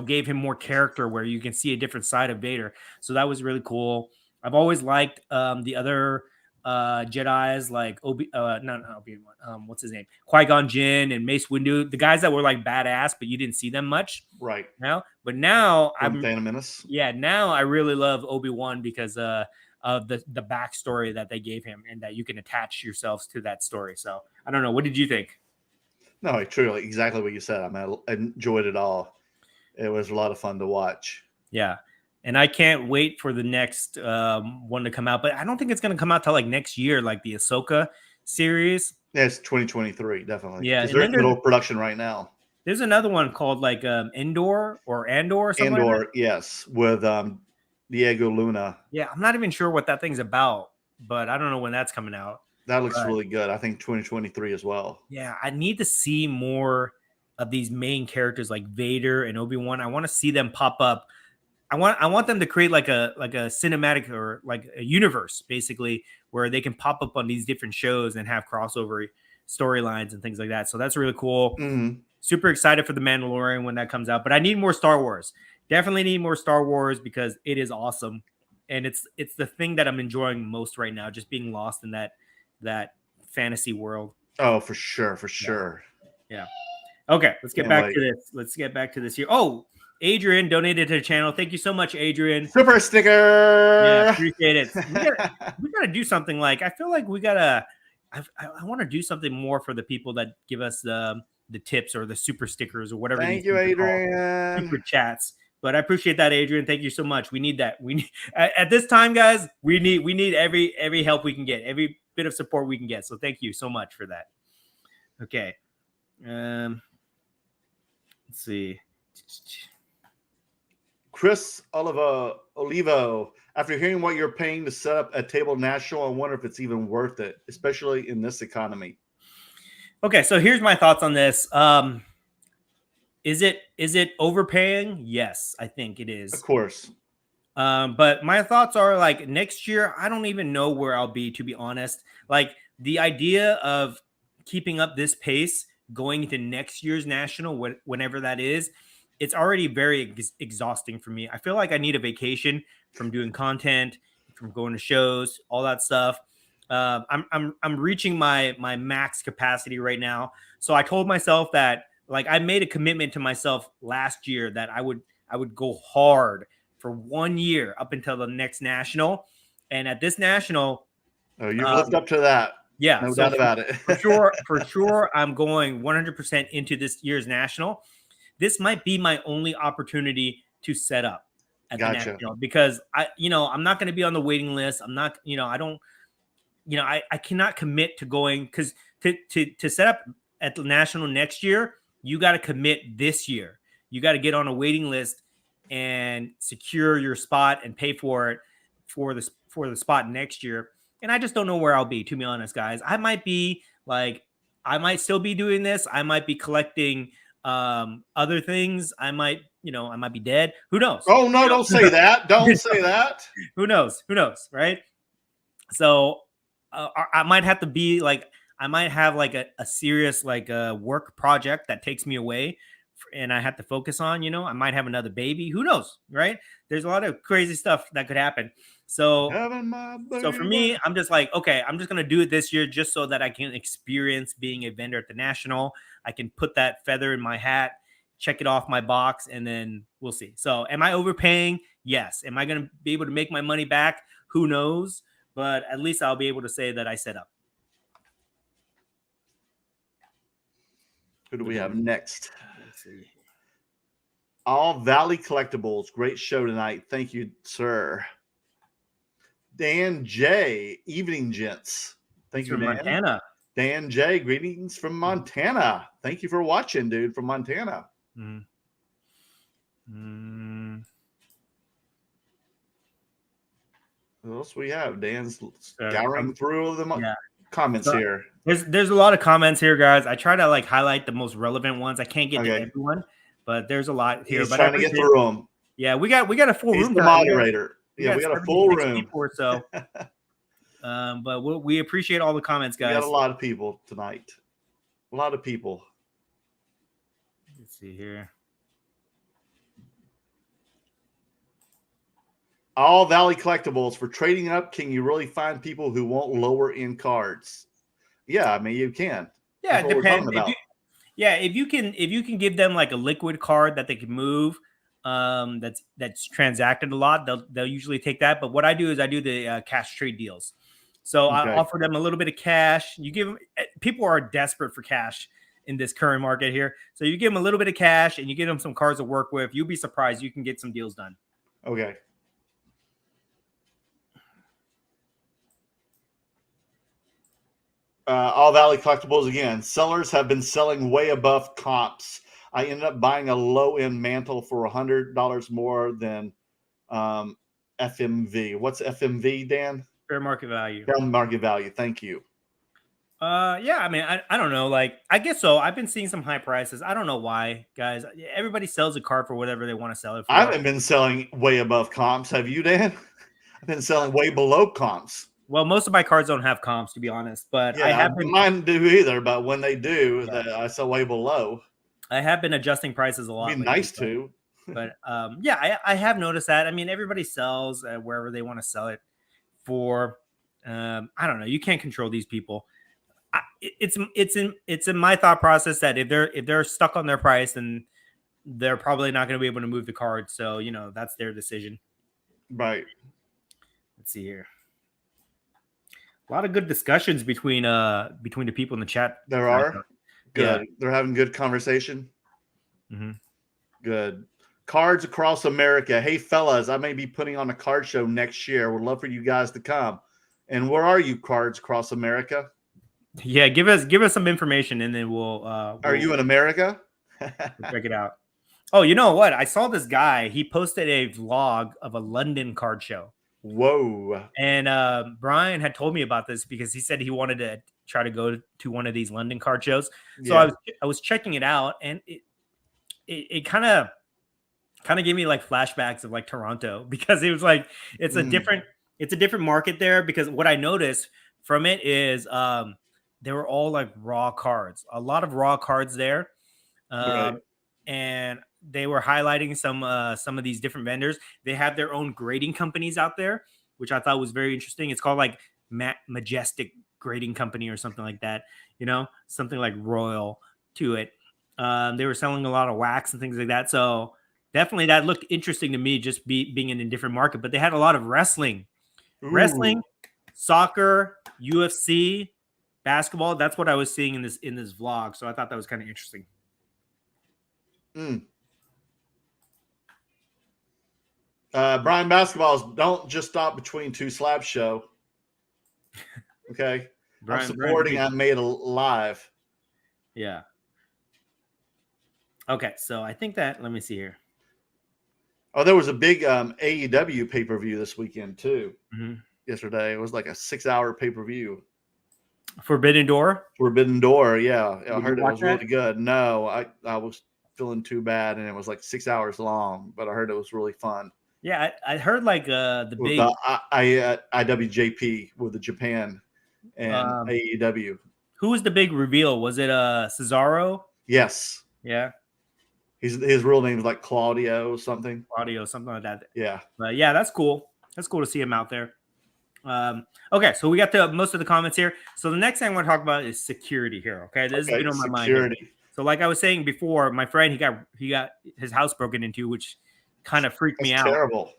gave him more character where you can see a different side of Vader. So that was really cool. I've always liked the other Jedis like Obi-Wan. What's his name? Qui-Gon Jinn and Mace Windu, the guys that were like badass, but you didn't see them much. Right. But now Phantom Menace. Yeah, now I really love Obi-Wan because of the backstory that they gave him, and that you can attach yourselves to that story. So I don't know. What did you think? No, truly, exactly what you said. I enjoyed it all. It was a lot of fun to watch. Yeah. And I can't wait for the next one to come out, but I don't think it's going to come out till like next year, like the Ahsoka series. Yeah, it's 2023, definitely. Yeah, they're in the middle of production right now. There's another one called like Andor or something. Andor, like yes, with Diego Luna. Yeah, I'm not even sure what that thing's about, but I don't know when that's coming out. That looks really good. I think 2023 as well. Yeah, I need to see more of these main characters like Vader and Obi-Wan. I want to see them pop up. I want them to create like a cinematic or like a universe basically where they can pop up on these different shows and have crossover storylines and things like that. So that's really cool. Mm-hmm. Super excited for The Mandalorian when that comes out. But I need more Star Wars. Definitely need more Star Wars because it is awesome. And it's the thing that I'm enjoying most right now, just being lost in that fantasy world. Oh, for sure, for sure. Yeah. Okay, let's get back to this. Let's get back to this here. Oh, Adrian donated to the channel. Thank you so much, Adrian. Super sticker. Yeah, appreciate it. We gotta do something like, I feel like we gotta. I want to do something more for the people that give us the tips or the super stickers or whatever. Thank you, Adrian. Super chats. But I appreciate that, Adrian. Thank you so much. We need that. We need at this time, guys. We need every help we can get, every bit of support we can get. So thank you so much for that. Okay. Let's see. Chris Olivo. After hearing what you're paying to set up a table national, I wonder if it's even worth it, especially in this economy. Okay, so here's my thoughts on this. Is it overpaying? Yes, I think it is. Of course. But my thoughts are like next year, I don't even know where I'll be, to be honest. Like the idea of keeping up this pace going into next year's national, whenever that is, it's already very exhausting for me. I feel like I need a vacation from doing content, from going to shows, all that stuff. I'm reaching my max capacity right now. So I told myself that, like, I made a commitment to myself last year that I would go hard for 1 year up until the next national. And at this national, oh, you lived up to that. Yeah, no doubt about it. for sure, I'm going 100% into this year's national. This might be my only opportunity to set up at the national because I'm not going to be on the waiting list. I'm not, I cannot commit to going because to set up at the national next year, you got to commit this year. You got to get on a waiting list and secure your spot and pay for it for the spot next year. And I just don't know where I'll be, to be honest, guys. I might still be doing this. I might be collecting other things. I might be dead. Who knows? Oh no, don't say that. Don't say that. Who knows? Right? So I might have to be like, I might have like a serious like a work project that takes me away and I have to focus on, I might have another baby. Who knows? Right? There's a lot of crazy stuff that could happen. So for me, I'm just like, okay, I'm just going to do it this year just so that I can experience being a vendor at the national. I can put that feather in my hat, check it off my box, and then we'll see. So am I overpaying? Yes. Am I going to be able to make my money back? Who knows? But at least I'll be able to say that I set up. Who do we have next? Let's see. All Valley Collectibles. Great show tonight. Thank you, sir. Dan J. Evening, gents. Thank you, from Dan. Montana. Dan J. Greetings from Montana. Thank you for watching, dude, from Montana. What else we have? Dan's scouring through the comments here. There's a lot of comments here, guys. I try to like highlight the most relevant ones. I can't get to everyone, but there's a lot here. He's trying to get through them. Yeah, we got a full room. He's the moderator. We got a full room. Or so. But we appreciate all the comments, guys. We got a lot of people tonight. A lot of people. Let's see here. All Valley Collectibles. For trading up, can you really find people who won't lower in cards? Yeah, I mean you can. Yeah, it depends. If you can give them like a liquid card that they can move, that's transacted a lot, they'll usually take that. But what I do is I do the cash trade deals. So I offer them a little bit of cash. You give them, people are desperate for cash in this current market here. So you give them a little bit of cash and you give them some cards to work with. You'll be surprised. You can get some deals done. Okay. All Valley Collectibles again. Sellers have been selling way above comps. I ended up buying a low-end mantle for $100 more than FMV. What's FMV, Dan? Fair market value. Fair market value. Thank you. Yeah, I mean, I don't know. Like, I guess so. I've been seeing some high prices. I don't know why, guys. Everybody sells a card for whatever they want to sell it for. I haven't been selling way above comps. Have you, Dan? I've been selling way below comps. Well, most of my cards don't have comps, to be honest, but I have been. Mine do either, but when they do, Yeah. I sell way below. I have been adjusting prices a lot. It'd be lately, nice to. But yeah, I have noticed that. I mean, everybody sells wherever they want to sell it for. I don't know. You can't control these people. It's in my thought process that if they're stuck on their price, then they're probably not going to be able to move the card. So that's their decision. Right. Let's see here. A lot of good discussions between the people in the chat. There are. Good. Yeah. They're having good conversation. Mm-hmm. Good. Cards across America. Hey, fellas, I may be putting on a card show next year. Would love for you guys to come. And where are you, Cards Across America? Yeah, give us some information, and then we'll. Are you in America? We'll check it out. Oh, you know what? I saw this guy. He posted a vlog of a London card show. Whoa. And Brian had told me about this because he said he wanted to try to go to one of these London card shows. So Yeah. I was checking it out, and it kind of gave me like flashbacks of like Toronto, because it was like it's a different market there, because what I noticed from it is they were all like raw cards, a lot of raw cards there. Right. And they were highlighting some of these different vendors. They have their own grading companies out there, which I thought was very interesting. It's called like Majestic Grading Company or something like that, something like royal to it. They were selling a lot of wax and things like that. So definitely that looked interesting to me, just being in a different market. But they had a lot of wrestling, soccer, UFC, basketball. That's what I was seeing in this vlog. So I thought that was kind of interesting. Brian Basketballs, don't just stop between two slabs show. Okay. I'm supporting I Made Alive. Yeah. Okay, so I think that, let me see here. Oh, there was a big AEW pay-per-view this weekend too. Mm-hmm. Yesterday. It was like a 6-hour pay-per-view. Forbidden Door? Forbidden Door, yeah. I Did heard you it watch was that? really good. No, I was feeling too bad, and it was like 6 hours long, but I heard it was really fun. Yeah, I heard like the with big the IWJP with the Japan and AEW. Who was the big reveal? Was it Cesaro? Yes. Yeah. His real name is like Claudio something. Claudio, something like that. Yeah. But yeah, that's cool. That's cool to see him out there. Okay, so we got to most of the comments here. So the next thing I want to talk about is security here. Okay, this has been on my mind here. So like I was saying before, my friend he got his house broken into, which kind of freaked me out. Terrible.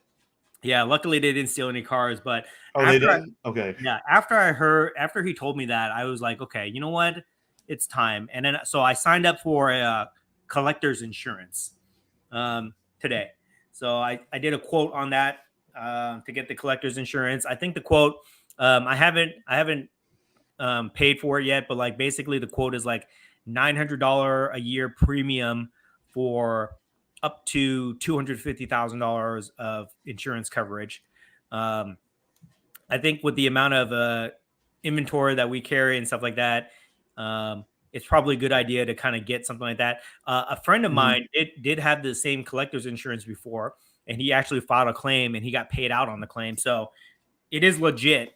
Yeah, luckily they didn't steal any cars, but they didn't. Okay. Yeah, after he told me that, I was like, okay, you know what? It's time. And then so I signed up for a collector's insurance today. So I did a quote on that to get the collector's insurance. I think the quote I haven't paid for it yet, but like basically the quote is like $900 a year premium for up to $250,000 of insurance coverage. I think with the amount of inventory that we carry and stuff like that, it's probably a good idea to kind of get something like that. A friend of mine did have the same collector's insurance before, and he actually filed a claim and he got paid out on the claim. So it is legit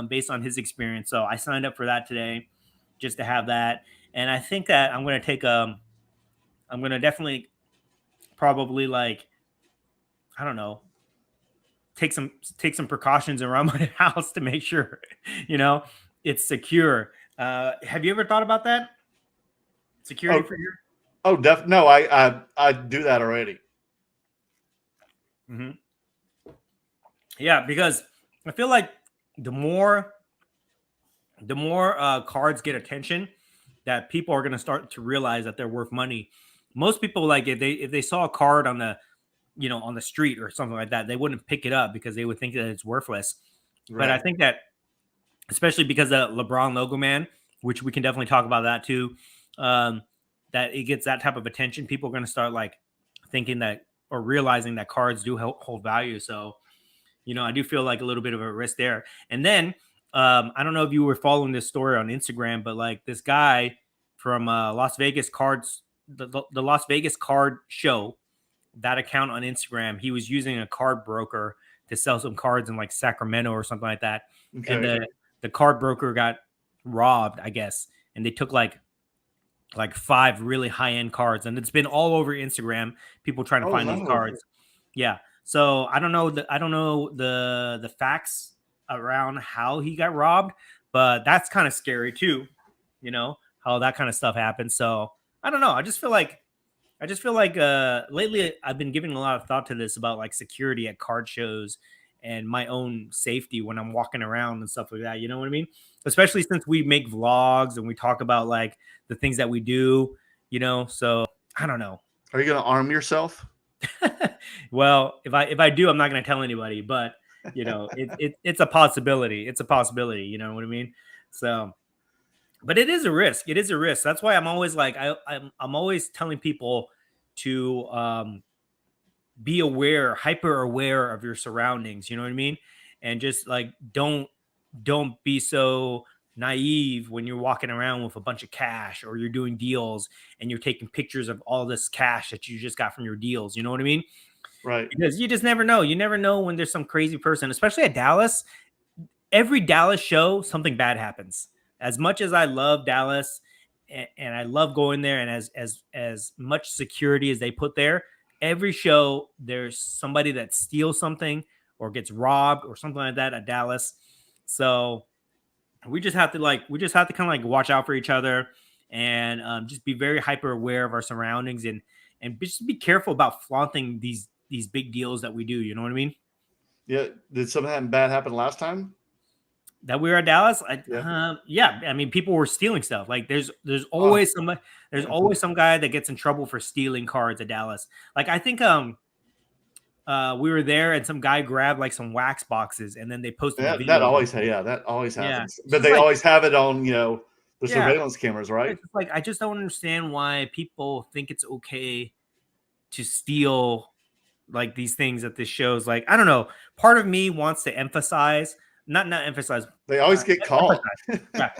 based on his experience. So I signed up for that today just to have that. And I think that I'm going to take I'm going to definitely probably like, I don't know, take some precautions around my house to make sure, it's secure. Have you ever thought about that? Security for your? Oh, definitely. No, I do that already. Mm-hmm. Yeah, because I feel like the more cards get attention, that people are going to start to realize that they're worth money. Most people, like if they saw a card on the, on the street or something like that, they wouldn't pick it up because they would think that it's worthless. Right. But I think that, especially because of LeBron logo man, which we can definitely talk about that too, that it gets that type of attention. People are going to start like thinking that or realizing that cards do hold value. So, I do feel like a little bit of a risk there. And then I don't know if you were following this story on Instagram, but like this guy from Las Vegas cards, the Las Vegas card show, that account on Instagram, he was using a card broker to sell some cards in like Sacramento or something like that. Okay. and the card broker got robbed, I guess, and they took like 5 really high end cards, and it's been all over Instagram. People trying to find these cards. Yeah. So I don't know the facts around how he got robbed, but that's kind of scary too. You know how that kind of stuff happens. So I don't know. I just feel like lately I've been giving a lot of thought to this about like security at card shows and my own safety when I'm walking around and stuff like that. You know what I mean? Especially since we make vlogs and we talk about like the things that we do, you know. So I don't know. Are you going to arm yourself? Well, if I do, I'm not going to tell anybody, but you know, it's a possibility. It's a possibility. You know what I mean? So, but it is a risk. It is a risk. That's why I'm always like, I'm always telling people to be aware, hyper aware of your surroundings. You know what I mean? And just like, don't be so naive when you're walking around with a bunch of cash or you're doing deals and you're taking pictures of all this cash that you just got from your deals. You know what I mean? Right. Because you just never know. You never know when there's some crazy person, especially at Dallas. Every Dallas show, something bad happens. As much as I love Dallas and I love going there, and as much security as they put there, every show there's somebody that steals something or gets robbed or something like that at Dallas. So we just have to kind of like watch out for each other and just be very hyper aware of our surroundings and just be careful about flaunting these big deals that we do. You know what I mean? Yeah. Did something bad happen last time? That we were at Dallas? Yeah. I mean, people were stealing stuff. Like there's always somebody, there's always some guy that gets in trouble for stealing cards at Dallas. Like I think we were there and some guy grabbed like some wax boxes and then they posted the video. That always happens. Yeah. But they always have it on, the Yeah. surveillance cameras, right? It's like I just don't understand why people think it's okay to steal like these things at this shows. Like I don't know. Part of me wants to emphasize, not emphasize. They always get caught. Yeah.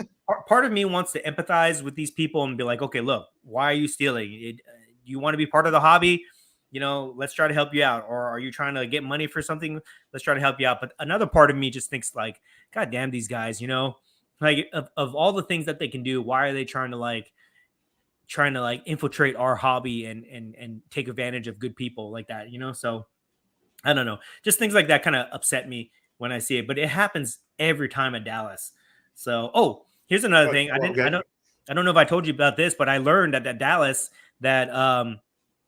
Part of me wants to empathize with these people and be like, okay, look, why are you stealing? You want to be part of the hobby? You know, let's try to help you out. Or are you trying to get money for something? Let's try to help you out. But another part of me just thinks like, God damn, these guys, you know, like of all the things that they can do, why are they trying to infiltrate our hobby and take advantage of good people like that, you know? So I don't know. Just things like that kind of upset me when I see it, but it happens every time at Dallas. So, here's another thing. I don't know if I told you about this, but I learned at Dallas that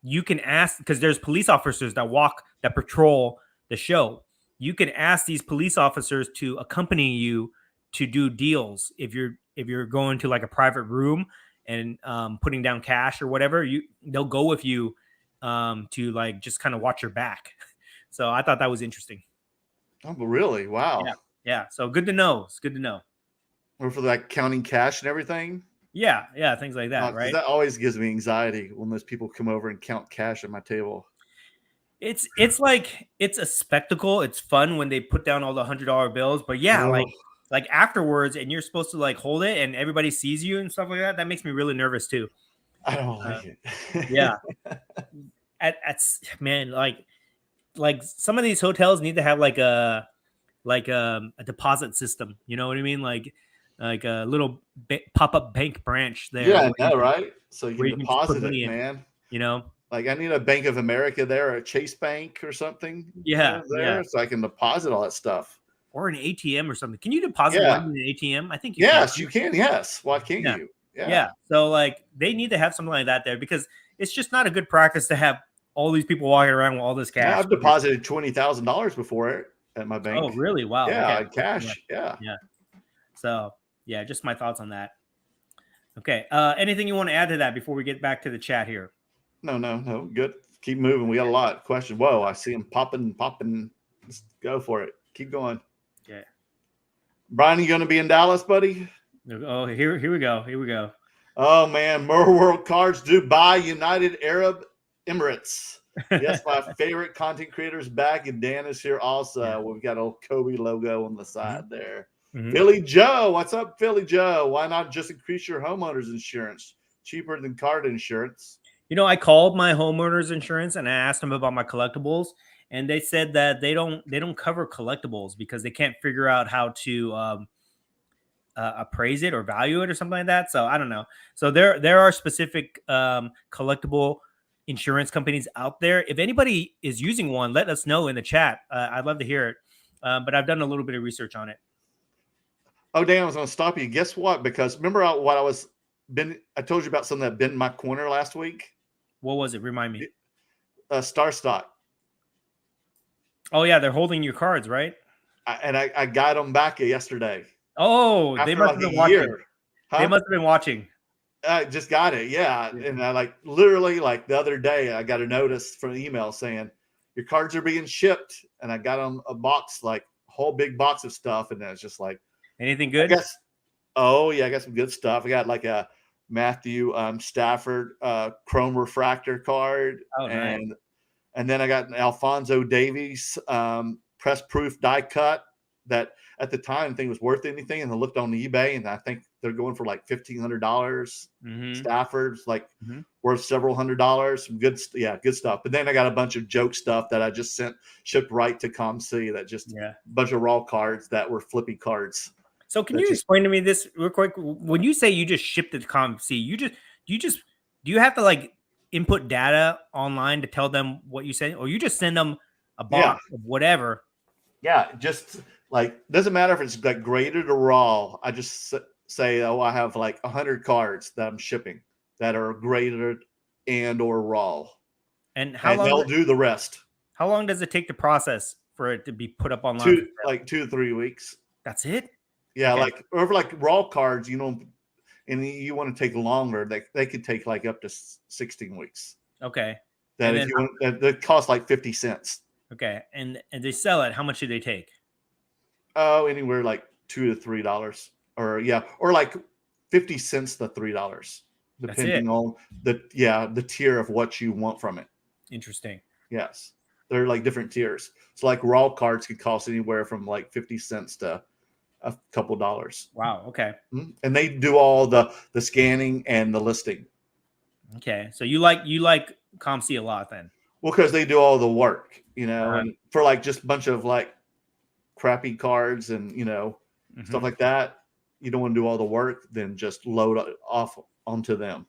you can ask, because there's police officers that patrol the show. You can ask these police officers to accompany you to do deals if you're going to like a private room and putting down cash or whatever. They'll go with you to like just kind of watch your back. So I thought that was interesting. Oh, but really? Wow. Yeah. So good to know. It's good to know. Or for like counting cash and everything. Yeah, things like that, right? That always gives me anxiety when those people come over and count cash at my table. It's like it's a spectacle. It's fun when they put down all the $100 bills, but like afterwards, and you're supposed to like hold it, and everybody sees you and stuff like that. That makes me really nervous too. I don't like it. Yeah, man, like some of these hotels need to have like a deposit system. You know what I mean? Like a little pop-up bank branch there. Yeah, I know, right? So you can deposit it, man. You know, like I need a Bank of America there, or a Chase Bank or something. Yeah, so I can deposit all that stuff. Or an ATM or something. Can you deposit money in an ATM? I think you can. You can. Yes. Why can't you? Yeah. So like they need to have something like that there, because it's just not a good practice to have all these people walking around with all this cash. Yeah, I've deposited $20,000 before at my bank. Oh, really? Wow. Yeah, cash. Yeah. So yeah, just my thoughts on that. Okay. Anything you want to add to that before we get back to the chat here? No. Good. Keep moving. We got a lot of questions. Whoa, I see them popping. Let's go for it. Keep going. Okay. Brian, you going to be in Dallas, buddy? Oh, here we go. Oh man, Mer World Cards, Dubai, United Arab Emirates. Yes, my favorite content creators back, and Dan is here also. Yeah. We've got a Kobe logo on the side there. Mm-hmm. Philly Joe, what's up, Philly Joe? Why not just increase your homeowner's insurance? Cheaper than card insurance. I called my homeowner's insurance and I asked them about my collectibles, and they said that they don't cover collectibles because they can't figure out how to appraise it or value it or something like that. So I don't know. So there are specific collectible insurance companies out there. If anybody is using one, let us know in the chat. I'd love to hear it. But I've done a little bit of research on it. Oh, Dan, I was going to stop you. Guess what? Because remember I told you about something that been in my corner last week. What was it? Remind me. Star Stock. Oh yeah, they're holding your cards, right? I got them back yesterday. Oh, they must have been watching. Huh? They must have been watching. I just got it, yeah. And I literally the other day I got a notice from an email saying your cards are being shipped, and I got them a box, a whole big box of stuff, and then it's just anything good? I got some good stuff. I got a Matthew Stafford chrome refractor card, and then I got an Alphonso Davies press proof die cut that at the time I think was worth anything, and I looked on eBay and I think they're going for $1,500. Stafford's worth several $100s. Some good stuff. But then I got a bunch of joke stuff that I just shipped right to ComC, that just a bunch of raw cards that were flippy cards. So can you explain to me this real quick? When you say you just shipped it to ComC, do you have to input data online to tell them what you say, or you just send them a box of whatever? Yeah, just doesn't matter if it's graded or raw. I just say, I have 100 cards that I'm shipping that are graded and or raw, and they'll do the rest. How long does it take to process for it to be put up online? 2 to 3 weeks. That's it. Yeah, okay. Over raw cards, and you want to take longer, they could take up to 16 weeks. Okay. That costs 50 cents. Okay, and they sell it. How much do they take? Oh, anywhere $2 to $3, or 50 cents to $3, depending on the tier of what you want from it. Interesting. Yes, they're different tiers. So raw cards could cost anywhere from 50 cents to a couple dollars. Wow. Okay. And they do all the scanning and the listing. Okay, so you like ComC a lot then? Well, because they do all the work, and for just a bunch of crappy cards and stuff like that, you don't want to do all the work, then just load off onto them.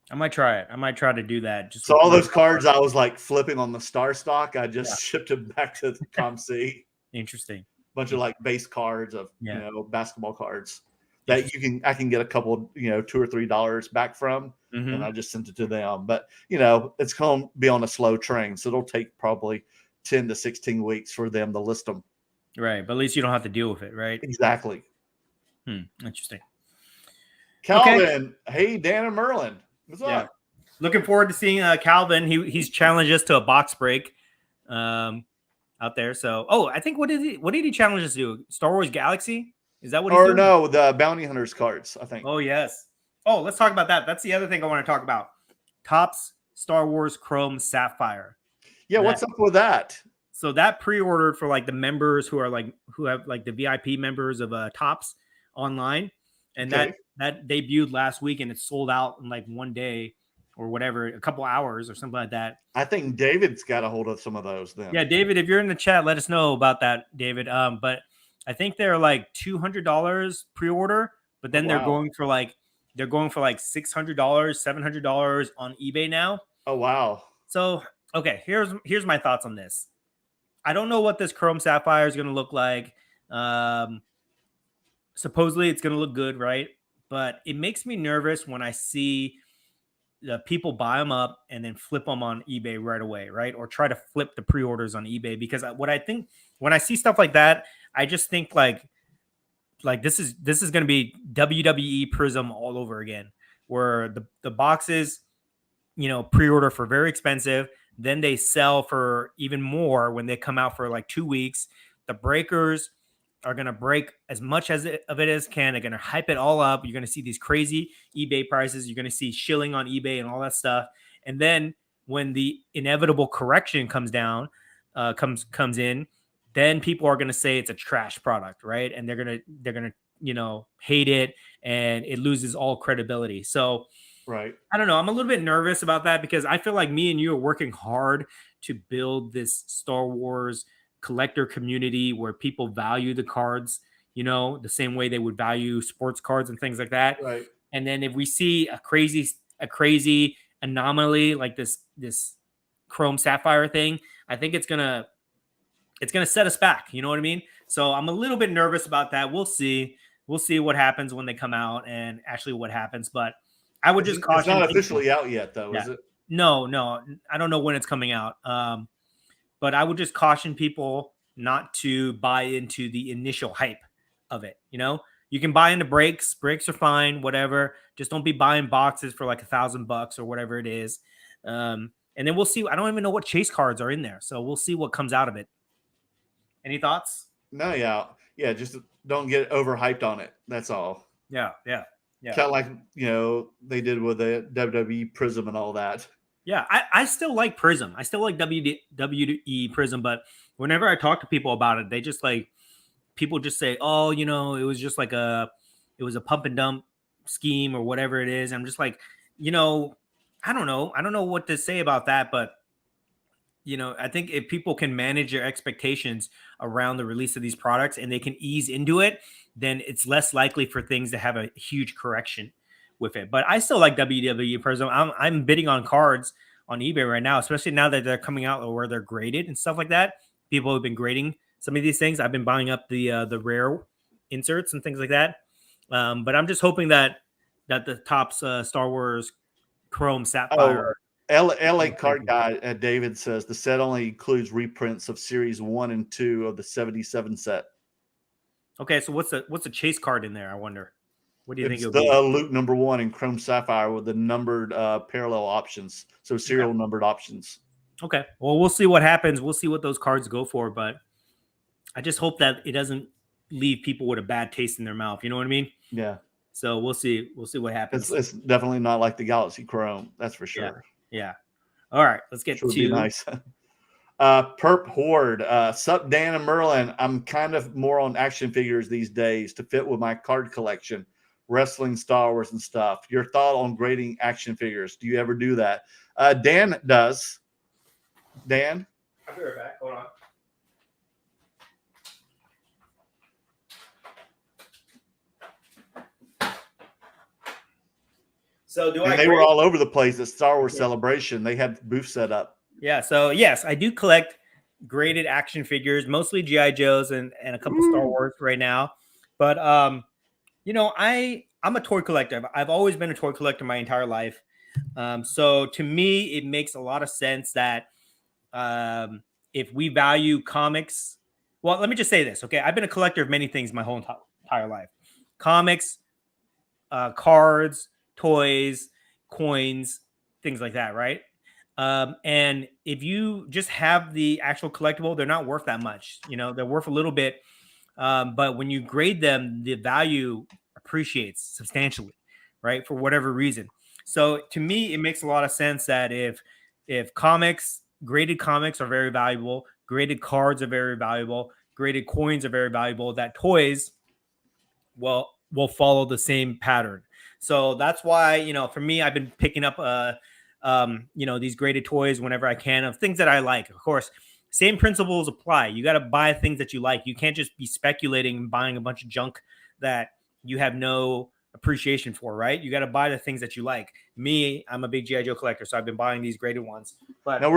I might try it. I might try to do that. So all those cards I was flipping on the Star Stock, I just shipped them back to ComC. Interesting. Bunch of base cards of basketball cards that I can get a couple $2 or $3 back from, and I just sent it to them. But it's going to be on a slow train, so it'll take probably 10 to 16 weeks for them to list them. Right, but at least you don't have to deal with it, right? Exactly. Interesting. Calvin, hey, Dan and Merlin, what's up? Looking forward to seeing Calvin. He's challenged us to a box break out there. So, I think what did he challenge us to do? Star Wars Galaxy? Is that what? He's doing? No, the Bounty Hunters cards, I think. Oh yes. Oh, let's talk about that. That's the other thing I want to talk about. Topps Star Wars Chrome Sapphire. Yeah, what's up with that? So that pre-ordered for the members who have the VIP members of Topps online, and that debuted last week, and it sold out in one day or whatever, a couple hours or something like that. I think David's got a hold of some of those then. Yeah, David, if you're in the chat, let us know about that, David. But I think they're $200 pre-order, but then they're going for $600, $700 on eBay now. Oh wow. So okay, here's my thoughts on this. I don't know what this Chrome Sapphire is going to look like. Supposedly it's going to look good, right? But it makes me nervous when I see the people buy them up and then flip them on eBay right away, right? Or try to flip the pre-orders on eBay, because what I think when I see stuff like that, I just think this is going to be WWE Prism all over again, where the boxes, pre-order for very expensive. Then they sell for even more when they come out for 2 weeks. The breakers are going to break as much of it as can. They're going to hype it all up. You're going to see these crazy eBay prices. You're going to see shilling on eBay and all that stuff. And then when the inevitable correction comes in, then people are going to say it's a trash product, right? And they're going to hate it, and it loses all credibility. So Right. I don't know. I'm a little bit nervous about that because I feel like me and you are working hard to build this Star Wars collector community where people value the cards, the same way they would value sports cards and things like that. Right. And then if we see a crazy anomaly like this Chrome Sapphire thing, I think it's gonna set us back. You know what I mean? So I'm a little bit nervous about that. We'll see. We'll see what happens when they come out and actually what happens. But I would just caution. It's not people. officially out yet, though, Yeah. is it? No, I don't know when it's coming out. But I would just caution people not to buy into the initial hype of it. You can buy into breaks. Breaks are fine, whatever. Just don't be buying boxes for like $1,000 or whatever it is. And then we'll see. I don't even know what chase cards are in there, so we'll see what comes out of it. Any thoughts? No, yeah. Just don't get overhyped on it. That's all. Yeah. Kind of like they did with the WWE Prism and all that. Yeah, I still like Prism. I still like WWE Prism, but whenever I talk to people about it, they just people just say, "Oh, it was just like it was a pump and dump scheme or whatever it is." I'm just like, I don't know. I don't know what to say about that, but I think if people can manage their expectations around the release of these products and they can ease into it, then it's less likely for things to have a huge correction with it. But I still like WWE Prism. I'm bidding on cards on eBay right now, especially now that they're coming out where they're graded and stuff like that. People have been grading some of these things. I've been buying up the rare inserts and things like that. But I'm just hoping that the Topps Star Wars Chrome Sapphire. LA Card Guy David says the set only includes reprints of Series 1 and 2 of the 77 set. Okay, so what's the chase card in there? I wonder. What do you think It's it'll the be? Luke #1 in Chrome Sapphire with the numbered parallel options, so serial numbered options. Okay, well, we'll see what happens. We'll see what those cards go for, but I just hope that it doesn't leave people with a bad taste in their mouth. You know what I mean? Yeah. So we'll see. We'll see what happens. It's definitely not like the Galaxy Chrome. That's for sure. Yeah. All right, let's get Sure would to be nice. Perp Horde. Sup, Dan and Merlin. I'm kind of more on action figures these days to fit with my card collection, wrestling, Star Wars, and stuff. Your thought on grading action figures? Do you ever do that? Dan does. Dan? I'll be right back. Hold on. So they were all over the place at Star Wars Celebration. They had booth set up. Yeah. So yes, I do collect graded action figures, mostly GI Joes and a couple Star Wars right now. But I'm a toy collector. I've always been a toy collector my entire life. So to me, it makes a lot of sense that if we value comics, well, let me just say this. Okay, I've been a collector of many things my whole entire life: comics, cards, toys, coins, things like that, right? And if you just have the actual collectible, they're not worth that much. They're worth a little bit. But when you grade them, the value appreciates substantially, right? For whatever reason. So to me, it makes a lot of sense that if graded comics are very valuable, graded cards are very valuable, graded coins are very valuable, that toys will follow the same pattern. So that's why, for me, I've been picking up, these graded toys whenever I can of things that I like. Of course, same principles apply. You got to buy things that you like. You can't just be speculating and buying a bunch of junk that you have no appreciation for, right? You got to buy the things that you like. Me, I'm a big GI Joe collector, so I've been buying these graded ones. But now,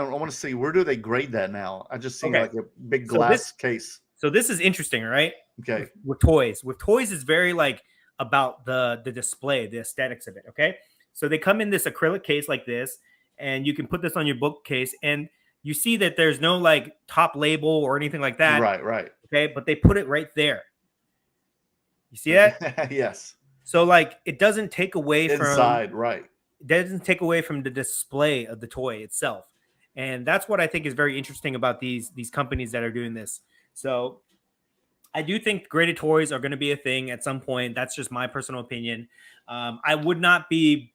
I want to see, where do they grade that now? I just seen like a big glass case. So this is interesting, right? Okay. With toys, it's very about the display, the aesthetics of it. Okay. So they come in this acrylic case like this, and you can put this on your bookcase, and you see that there's no top label or anything like that. Right. Okay. But they put it right there. You see that? Yes. So it doesn't take away inside, right. It doesn't take away from the display of the toy itself. And that's what I think is very interesting about these companies that are doing this. So I do think graded toys are going to be a thing at some point. That's just my personal opinion. I would not be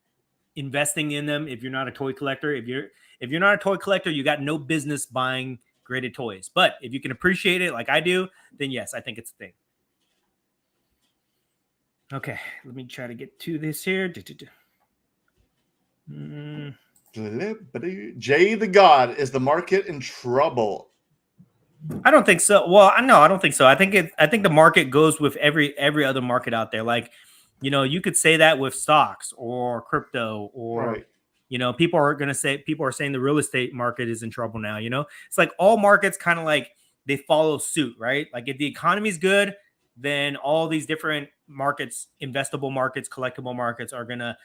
investing in them if you're not a toy collector. If you're not a toy collector, you got no business buying graded toys. But if you can appreciate it like I do, then yes, I think it's a thing. Okay, let me try to get to this here. Jay the God, is the market in trouble? I don't think so. Well, I don't think so. I think the market goes with every other market out there. Like, you could say that with stocks or crypto or Right. people are saying the real estate market is in trouble now. It's like all markets kind of like they follow suit, right? Like if the economy's good, then all these different markets, investable markets, collectible markets are gonna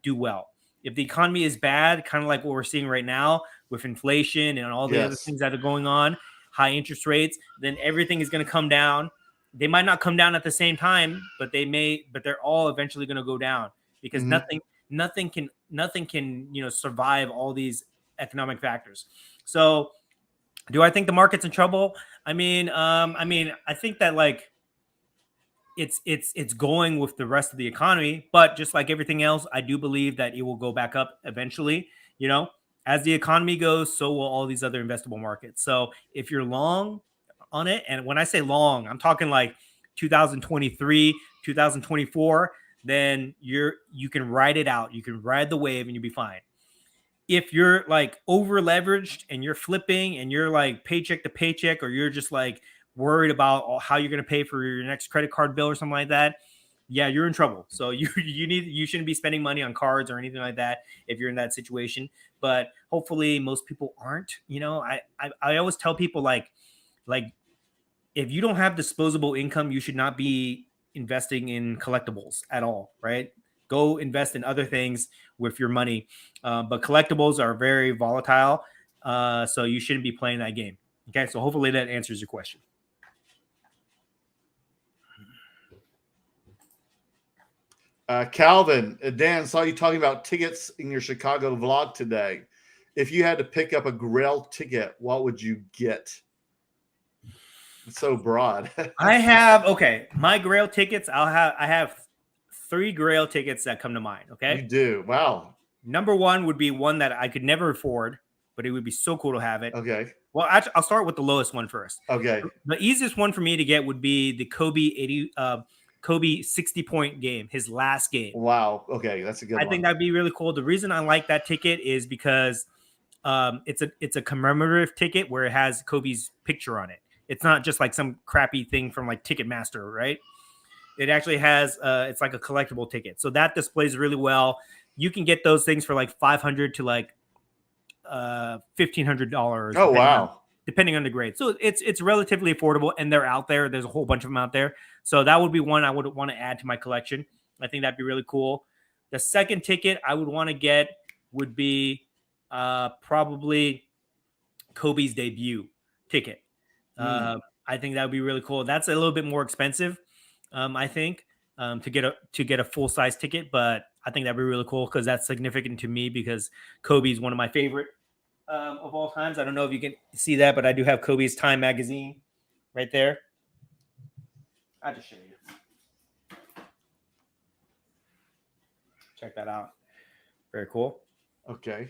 do well. If the economy is bad, kind of like what we're seeing right now with inflation and all the other things that are going on, high interest rates, then everything is going to come down. They might not come down at the same time, but they're all eventually going to go down because nothing can survive all these economic factors. So do I think the market's in trouble? I mean, I think that like it's going with the rest of the economy, but just like everything else, I do believe that it will go back up eventually. As the economy goes, so will all these other investable markets. So if you're long on it, and when I say long, I'm talking like 2023, 2024, then you can ride it out. You can ride the wave and you'll be fine. If you're like over leveraged and you're flipping and you're like paycheck to paycheck, or you're just like worried about how you're going to pay for your next credit card bill or something like that, yeah, you're in trouble. So you shouldn't be spending money on cards or anything like that if you're in that situation. But hopefully most people aren't. I always tell people like if you don't have disposable income, you should not be investing in collectibles at all, right? Go invest in other things with your money. But collectibles are very volatile. So you shouldn't be playing that game. Okay. So hopefully that answers your question. Calvin, Dan, saw you talking about tickets in your Chicago vlog today. If you had to pick up a Grail ticket, what would you get? It's so broad. My Grail tickets. I have 3 Grail tickets that come to mind. Okay. You do. Wow. Number 1 would be one that I could never afford, but it would be so cool to have it. Okay. Well, actually, I'll start with the lowest one first. Okay. The easiest one for me to get would be the Kobe 60-point game, his last game. Wow. Okay, that's a good one. I think that'd be really cool. The reason I like that ticket is because it's a commemorative ticket where it has Kobe's picture on it. It's not just like some crappy thing from like Ticketmaster, right? It actually has it's like a collectible ticket. So that displays really well. You can get those things for like $500 to like $1,500. Oh wow. Depending on the grade. So it's relatively affordable and they're out there. There's a whole bunch of them out there. So that would be one I would want to add to my collection. I think that'd be really cool. The second ticket I would want to get would be probably Kobe's debut ticket. I think that would be really cool. That's a little bit more expensive, I think, to get a full-size ticket, but I think that'd be really cool because that's significant to me because Kobe's one of my favorite of all times. I don't know if you can see that, but I do have Kobe's Time magazine right there. I'll just show you. Check that out. Very cool. Okay.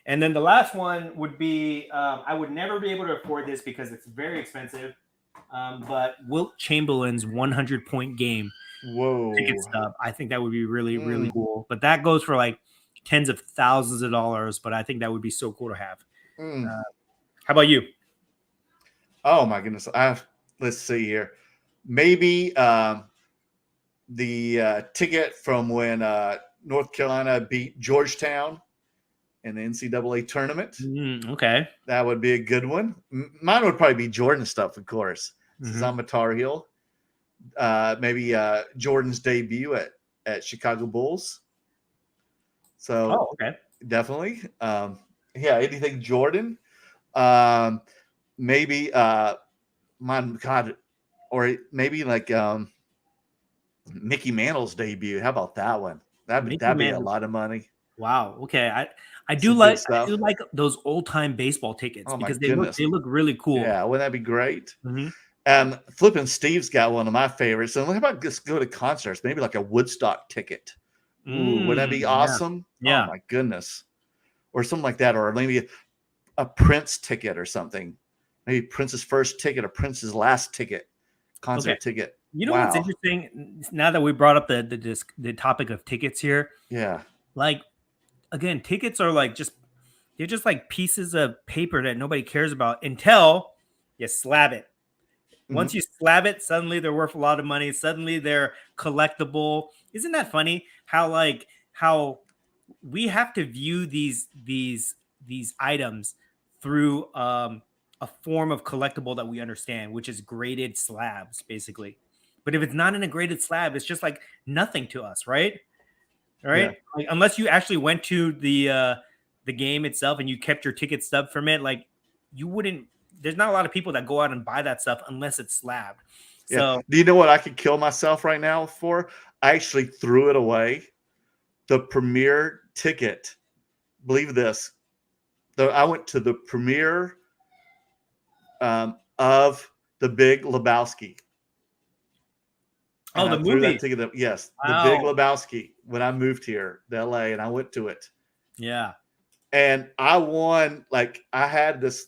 And then the last one would be, I would never be able to afford this because it's very expensive, but Wilt Chamberlain's 100-point game. Whoa. Ticket stub. I think that would be really, really cool. But that goes for like tens of thousands of dollars, but I think that would be so cool to have. How about you? Oh my goodness. Let's see here. Maybe the ticket from when North Carolina beat Georgetown in the NCAA tournament. Okay. That would be a good one. Mine would probably be Jordan stuff, of course, since I'm a Tar Heel. Maybe Jordan's debut at Chicago Bulls. So definitely. Anything Jordan. Maybe my God, or maybe like Mickey Mantle's debut. How about that one? That'd be a lot of money. Wow. Okay. I do like those old time baseball tickets because they look really cool. Yeah, wouldn't that be great? Flippin' Steve's got one of my favorites. So how about just go to concerts? Maybe like a Woodstock ticket. Ooh, would that be awesome? Yeah. Oh my goodness. Or something like that. Or maybe a Prince ticket or something. Maybe Prince's first ticket or Prince's last ticket. Concert ticket. You know what's interesting? Now that we brought up the topic of tickets here. Yeah. Like again, tickets are like they're just like pieces of paper that nobody cares about until you slab it. Once you slab it, suddenly they're worth a lot of money. Suddenly they're collectible. Isn't that funny? How we have to view these items through a form of collectible that we understand, which is graded slabs, basically. But if it's not in a graded slab, it's just like nothing to us, right? Right? Yeah. Like, unless you actually went to the game itself and you kept your ticket stub from it, like you wouldn't. There's not a lot of people that go out and buy that stuff unless it's slabbed. Yeah. So Do you know what I could kill myself right now for? I actually threw it away. The premiere ticket. Believe this. I went to the premiere of The Big Lebowski. oh, And the I threw movie. that ticket up. Yes, Wow. The Big Lebowski. When I moved here to LA, and I went to it, Yeah. and I won. Like I had this.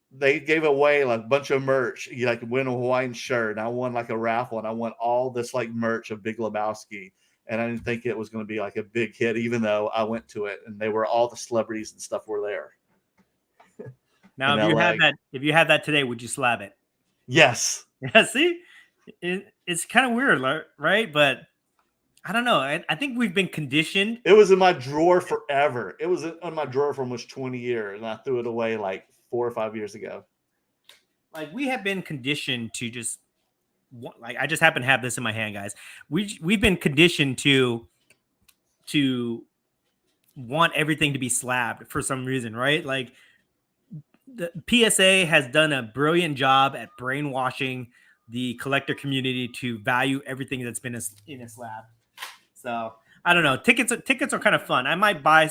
They gave away like a bunch of merch. You like win a Hawaiian shirt, and I won like a raffle, and I won all this like merch of Big Lebowski. And I didn't think it was going to be like a big hit, even though I went to it, and they were all the celebrities and stuff were there. Now, in if you LA. if you had that today, would you slab it? Yes. Yeah. See, it's kind of weird, right? But I don't know. I think we've been conditioned. It was in my drawer forever. It was in my drawer for almost 20 years, and I threw it away like 4 or 5 years ago. Like we have been conditioned to just like I just happen to have this in my hand, guys. We've been conditioned to want everything to be slabbed for some reason, right? Like the PSA has done a brilliant job at brainwashing the collector community to value everything that's been in a slab. So I don't know. Tickets are kind of fun. I might buy.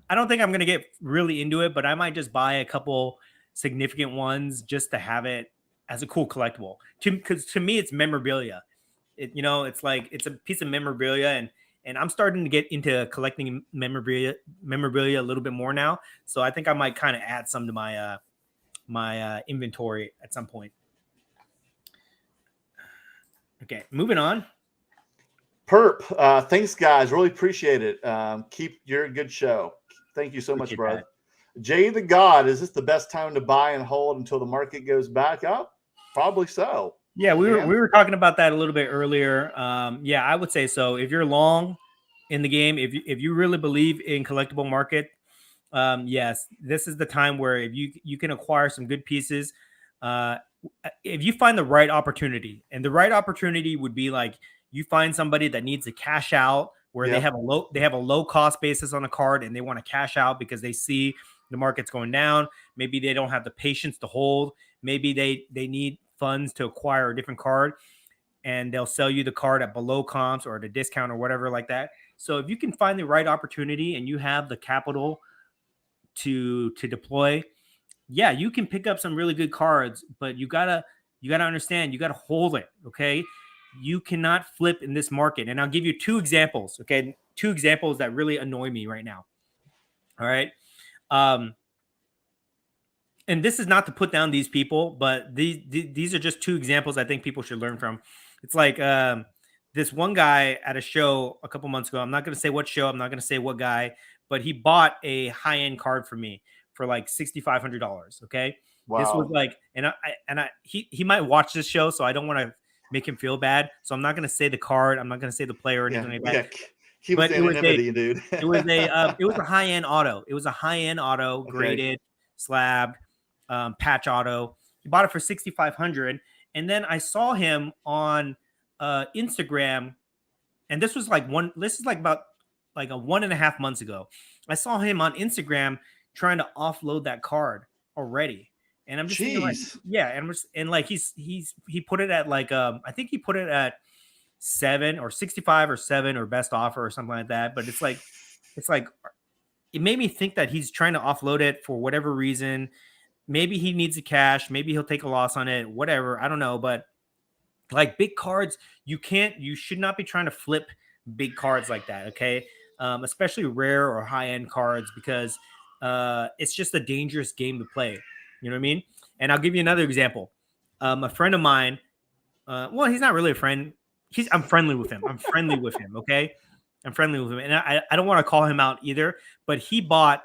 I don't think I'm going to get really into it, but I might just buy a couple significant ones just to have it as a cool collectible. Because to me, it's memorabilia. It's like it's a piece of memorabilia, and I'm starting to get into collecting memorabilia a little bit more now. So I think I might kind of add some to my my inventory at some point. Okay, moving on. Perp, thanks guys, really appreciate it. Keep your good show. Thank you so much, bro. Jay the God, is this the best time to buy and hold until the market goes back up? Probably so. Yeah, we were talking about that a little bit earlier. Yeah, I would say so. If you're long in the game, if you really believe in collectible market, yes, this is the time where if you can acquire some good pieces. If you find the right opportunity, and the right opportunity would be like you find somebody that needs to cash out, where they have a low cost basis on a card, and they want to cash out because they see the market's going down. Maybe they don't have the patience to hold. Maybe they need funds to acquire a different card, and they'll sell you the card at below comps or at a discount or whatever like that. So if you can find the right opportunity and you have the capital to deploy, yeah, you can pick up some really good cards, but you gotta understand, you gotta hold it. Okay, you cannot flip in this market. And I'll give you two examples. Okay, two examples that really annoy me right now. All right. And this is not to put down these people, but these are just two examples I think people should learn from. It's like this one guy at a show a couple months ago. I'm not going to say what show. I'm not going to say what guy, but he bought a high-end card for me for like $6,500. Okay. Wow. This was like, he might watch this show, so I don't want to make him feel bad. So I'm not going to say the card. I'm not going to say the player or anything like that. Keep but anonymity, dude. it was a high-end auto. It was a high-end auto, graded, slabbed, patch auto. He bought it for $6,500, and then I saw him on Instagram, and this was like about like a 1.5 months ago. I saw him on Instagram trying to offload that card already, and I'm just thinking like, yeah, and like he put it at like I think he put it at 7 or 65 or 7 or best offer or something like that. But it's like it made me think that he's trying to offload it for whatever reason. Maybe he needs the cash. Maybe he'll take a loss on it. Whatever. I don't know. But like big cards, you should not be trying to flip big cards like that. Okay. Especially rare or high-end cards, because it's just a dangerous game to play. You know what I mean? And I'll give you another example. A friend of mine, well, he's not really a friend. I'm friendly with him. Okay. I'm friendly with him, and I don't want to call him out either. But he bought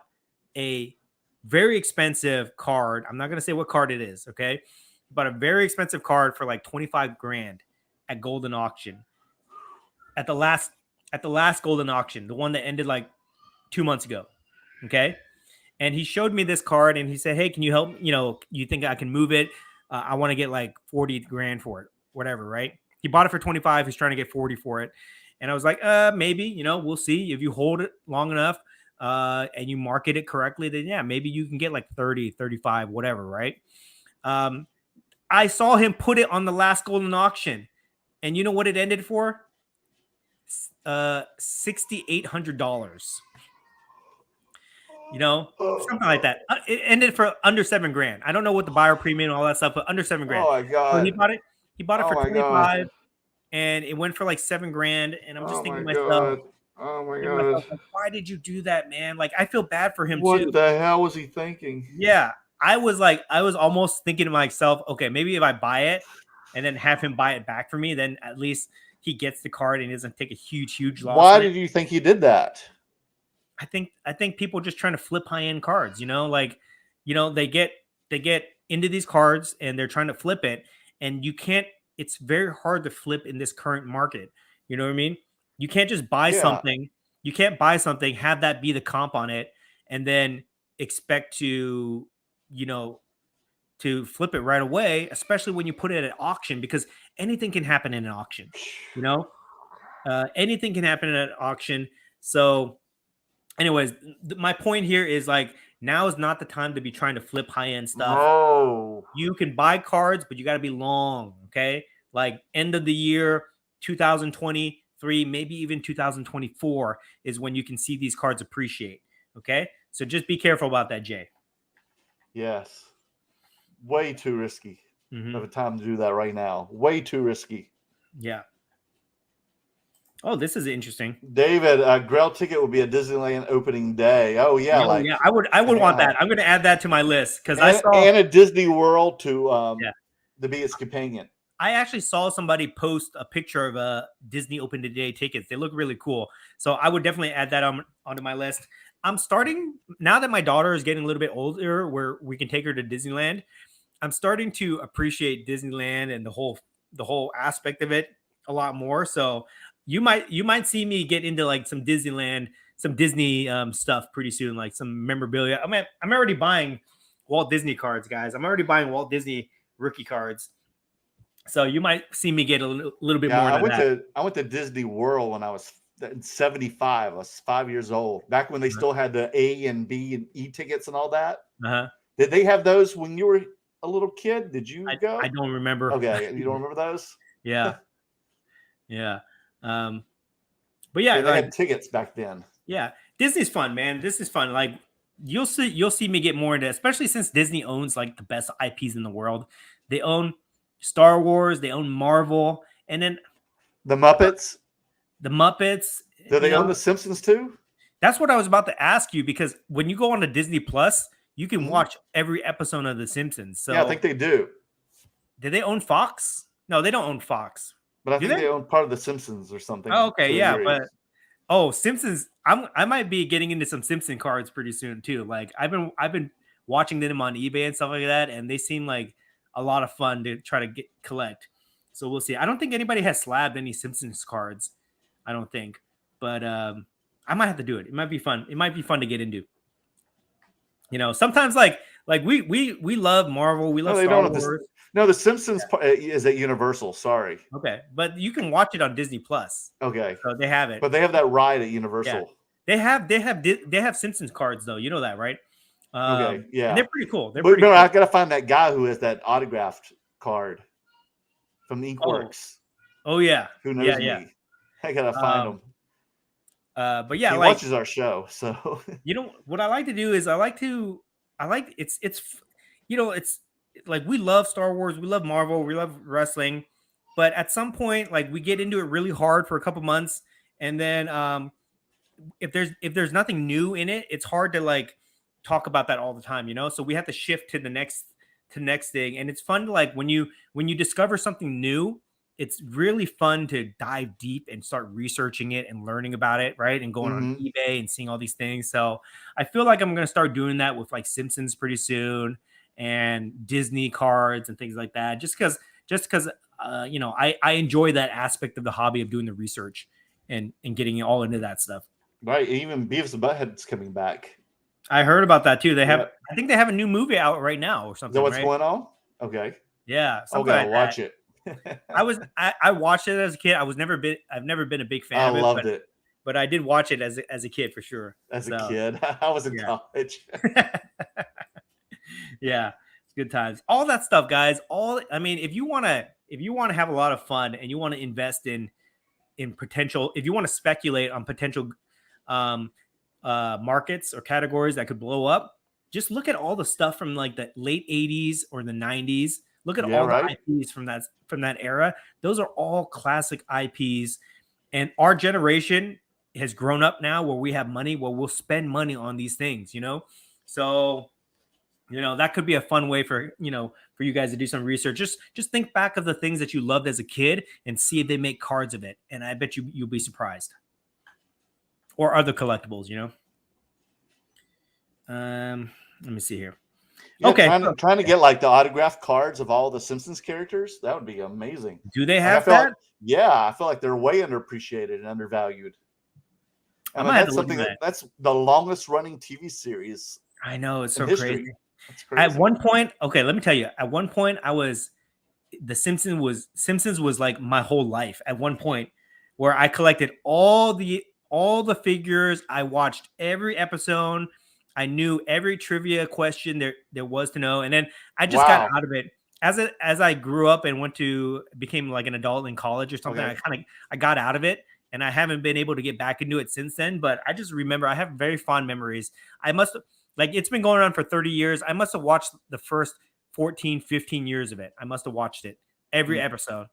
a very expensive card. I'm not going to say what card it is. Okay, he bought a very expensive card for like 25 grand at Golden Auction. At the last Golden Auction, the one that ended like 2 months ago. Okay. And he showed me this card and he said, hey, can you help? You know, you think I can move it? I want to get like 40 grand for it, whatever. Right. He bought it for 25. He's trying to get 40 for it. And I was like, maybe, you know, we'll see if you hold it long enough and you market it correctly, then yeah, maybe you can get like 30, 35, whatever. Right. I saw him put it on the last Golden Auction and you know what it ended for? $6,800. You know, something like that. It ended for under $7,000. I don't know what the buyer premium and all that stuff, but under $7,000. Oh my god! So he bought it for 25, and it went for like $7,000. And I'm just thinking to myself, oh my god, like, why did you do that, man? Like, I feel bad for him too. What the hell was he thinking? Yeah, I was almost thinking to myself, okay, maybe if I buy it and then have him buy it back for me, then at least he gets the card and doesn't take a huge loss. Why did you think he did that? I think people just trying to flip high-end cards, you know, like, you know, they get into these cards and they're trying to flip it, and it's very hard to flip in this current market. You know what I mean? You can't just buy something. You can't buy something, have that be the comp on it, and then expect to, you know, to flip it right away, especially when you put it at auction, because anything can happen in an auction, you know, anything can happen at an auction. So anyways, my point here is like, now is not the time to be trying to flip high-end stuff. No. You can buy cards, but you got to be long, okay? Like end of the year, 2023, maybe even 2024 is when you can see these cards appreciate, okay? So just be careful about that, Jay. Yes. Way too risky. Have a time to do that right now. Way too risky. Yeah. Oh, this is interesting. David, a Grail ticket would be a Disneyland opening day. Oh yeah, yeah. I would want that. I'm going to add that to my list because I saw and a Disney World to be its companion. I actually saw somebody post a picture of a Disney Open Day tickets. They look really cool, so I would definitely add that onto my list. I'm starting now that my daughter is getting a little bit older, where we can take her to Disneyland. I'm starting to appreciate Disneyland and the whole aspect of it a lot more. So you might see me get into like some Disneyland, some Disney stuff pretty soon, like some memorabilia. I'm already buying Walt Disney cards, guys. I'm already buying Walt Disney rookie cards. So you might see me get a little bit more into that. I went to Disney World when I was 75. I was 5 years old. Back when they still had the A and B and E tickets and all that. Did they have those when you were a little kid? Did you go? I don't remember. Okay, you don't remember those? Yeah. Yeah. But yeah, they had tickets back then. Yeah. Disney's fun, man. This is fun. Like you'll see me get more into it, especially since Disney owns like the best IPs in the world. They own Star Wars, they own Marvel, and then the Muppets. Do they own the Simpsons too? That's what I was about to ask you, because when you go on to Disney Plus, you can watch every episode of The Simpsons. So yeah, I think they do. Do they own Fox? No, they don't own Fox. But I think they own part of The Simpsons or something. Oh, okay, yeah, but Simpsons. I might be getting into some Simpson cards pretty soon too. Like I've been watching them on eBay and stuff like that, and they seem like a lot of fun to try to collect. So we'll see. I don't think anybody has slabbed any Simpsons cards. I don't think, but I might have to do it. It might be fun. It might be fun to get into. You know, sometimes like we love Marvel. We love Star Wars. No, the Simpsons is at Universal. Sorry. Okay, but you can watch it on Disney Plus. Okay, so they have it. But they have that ride at Universal. Yeah. They have Simpsons cards though. You know that, right? Okay, yeah, and they're pretty cool. Cool. I gotta find that guy who has that autographed card from Inkworks. Oh yeah, who knows me? I gotta find him. But yeah, he watches our show. So you know what I like to do is it's you know, it's like we love Star Wars, we love Marvel, we love wrestling, but at some point, like we get into it really hard for a couple months, and then if there's nothing new in it, it's hard to like talk about that all the time, you know. So we have to shift to the next thing, and it's fun to like when you discover something new it's really fun to dive deep and start researching it and learning about it, right? And going on eBay and seeing all these things. So I feel like I'm going to start doing that with like Simpsons pretty soon and Disney cards and things like that. Just because, you know, I enjoy that aspect of the hobby of doing the research and getting all into that stuff. Right. Even Beavis and Butthead's coming back. I heard about that too. They have, I think they have a new movie out right now or something. Is that what's right? going on? Okay. Yeah. Okay, I'll watch it. I watched it as a kid. I've never been a big fan of it. I loved it. But I did watch it as a kid for sure. As a kid. I was in college. Yeah. It's good times. All that stuff, guys. I mean, if you want to have a lot of fun and you want to invest in potential, if you want to speculate on potential markets or categories that could blow up, just look at all the stuff from like the late 80s or the 90s. Look at all the IPs from that era. Those are all classic IPs. And our generation has grown up now where we have money, where we'll spend money on these things, you know? So, you know, that could be a fun way for you guys to do some research. Just think back of the things that you loved as a kid and see if they make cards of it. And I bet you'll be surprised. Or other collectibles, you know? Let me see here. Yeah, okay. Trying to get like the autographed cards of all the Simpsons characters. That would be amazing. Do they have that? I feel like they're way underappreciated and undervalued. I mean, that's something that's the longest running TV series. I know, it's so history. crazy. At one point, okay, let me tell you. At one point, the Simpsons was like my whole life. At one point, where I collected all the figures, I watched every episode. I knew every trivia question there was to know, and then I just got out of it as I grew up and became like an adult in college or something. Okay. I got out of it, and I haven't been able to get back into it since then. But I just remember I have very fond memories. It's been going on for 30 years. I must have watched the first 14, 15 years of it. I must have watched it every episode.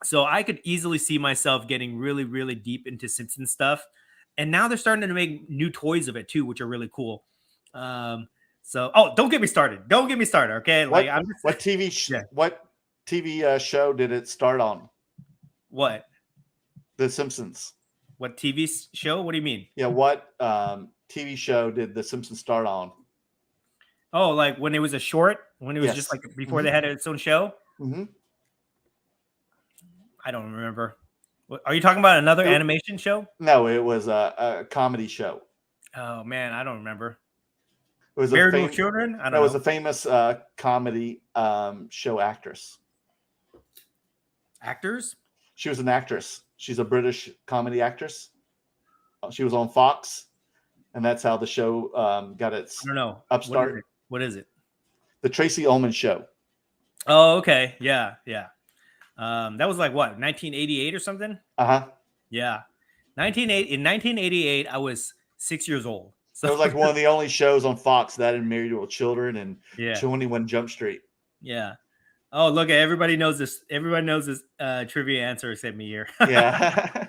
So I could easily see myself getting really, really deep into Simpsons stuff. And now they're starting to make new toys of it too, which are really cool. Don't get me started. Okay. What TV show did it start on? What? The Simpsons. What TV show? What do you mean? Yeah. What TV show did the Simpsons start on? Oh, like when it was a short, when it was just like before they had its own show. Mm-hmm. I don't remember. Are you talking about another animation show? No, it was a comedy show. Oh man, I don't remember. It was Married with Children? I don't know. It was a famous comedy show actress. Actors? She was an actress. She's a British comedy actress. She was on Fox, and that's how the show got its upstart. What is it? The Tracy Ullman Show. Oh, okay. Yeah. That was like what, 1988 or something? Yeah. In 1988, I was 6 years old. So it was like one of the only shows on Fox that had Married with Children and 21 Jump Street. Yeah. Oh, look, everybody knows this. Everybody knows this trivia answer except me here. Yeah.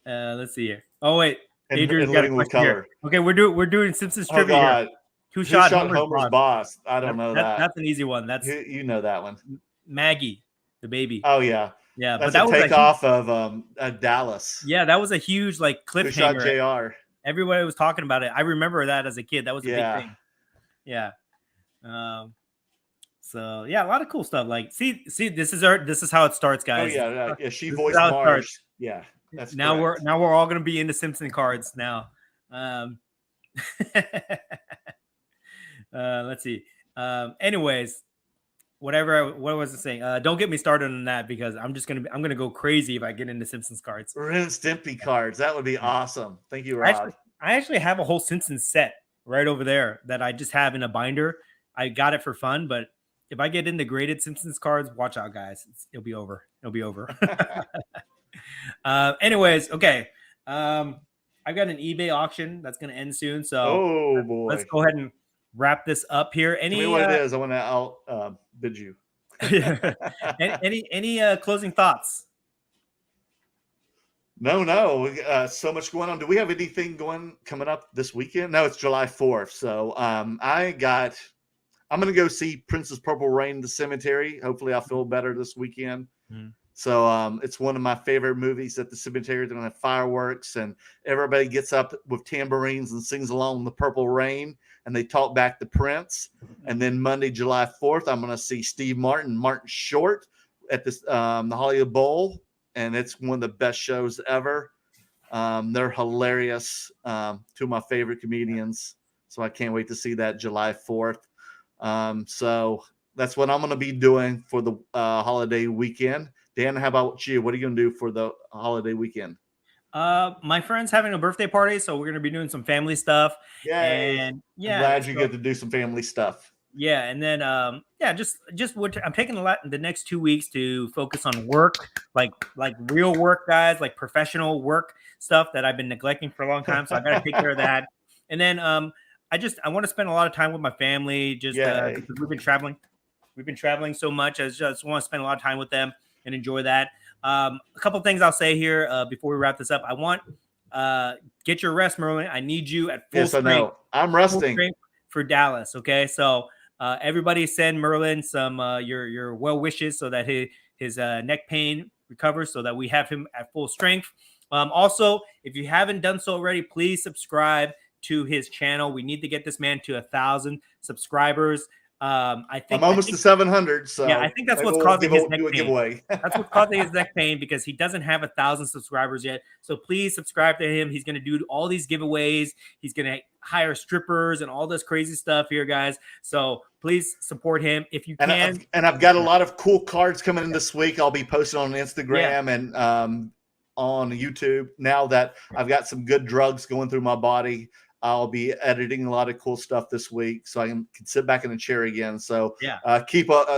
Let's see here. Oh wait, Adrian's got a question here. Okay, we're doing Simpsons trivia here. Who shot Homer's boss? I don't know that. That's an easy one. That's you know that one. Maggie, the baby. Oh yeah, yeah. That's but that was takeoff of Dallas. Yeah, that was a huge like cliffhanger. Who shot Jr. Everybody was talking about it. I remember that as a kid. That was a big thing. Yeah. So yeah, a lot of cool stuff. Like, see, this is how it starts, guys. Oh yeah. She voiced Marge. Yeah, that's now correct. we're all gonna be into Simpson cards now. Let's see. Anyways, what was I saying? Don't get me started on that because I'm gonna go crazy if I get into Simpsons cards. Ren and Stimpy cards. That would be awesome. Thank you, Rob. I actually have a whole Simpsons set right over there that I just have in a binder. I got it for fun, but if I get into graded Simpsons cards, watch out, guys. It'll be over. Anyways, okay. I've got an eBay auction that's going to end soon. So let's go ahead and wrap this up here. Tell me what it is. I want to outbid you. Any closing thoughts? No. So much going on. Do we have anything coming up this weekend? No, it's July 4th. So I'm going to go see Princess Purple Rain in the cemetery. Hopefully I'll feel better this weekend. Mm. So it's one of my favorite movies at the cemetery. They're going to have fireworks and everybody gets up with tambourines and sings along the Purple Rain and they talk back to Prince. And then Monday, July 4th, I'm going to see Steve Martin Short at this the Hollywood Bowl. And it's one of the best shows ever. They're hilarious. Two of my favorite comedians. So I can't wait to see that July 4th. So that's what I'm going to be doing for the holiday weekend. Dan, how about you? What are you going to do for the holiday weekend? My friend's having a birthday party, so we're going to be doing some family stuff. Yay. And yeah, I'm glad you get to do some family stuff. Yeah, and then just what I'm taking the next 2 weeks to focus on work, like real work, guys, like professional work stuff that I've been neglecting for a long time. So I got to take care of that. And then I want to spend a lot of time with my family. Just because we've been traveling so much. I just want to spend a lot of time with them and enjoy that. A couple things I'll say here before we wrap this up. I want get your rest, Merlin. I need you at full strength. I know. I'm resting for Dallas. Okay, so everybody send Merlin some your well wishes so that his neck pain recovers, so that we have him at full strength. Also, if you haven't done so already, please subscribe to his channel. We need to get this man to 1,000 subscribers. I think I'm almost to 700. So yeah, I think that's what's causing his neck pain. That's what's causing his neck pain, because he doesn't have 1,000 subscribers yet. So please subscribe to him. He's going to do all these giveaways. He's going to hire strippers and all this crazy stuff here, guys. So please support him if you can. And I've got a lot of cool cards coming in this week. I'll be posting on Instagram and on YouTube. Now that I've got some good drugs going through my body, I'll be editing a lot of cool stuff this week, so I can sit back in the chair again. So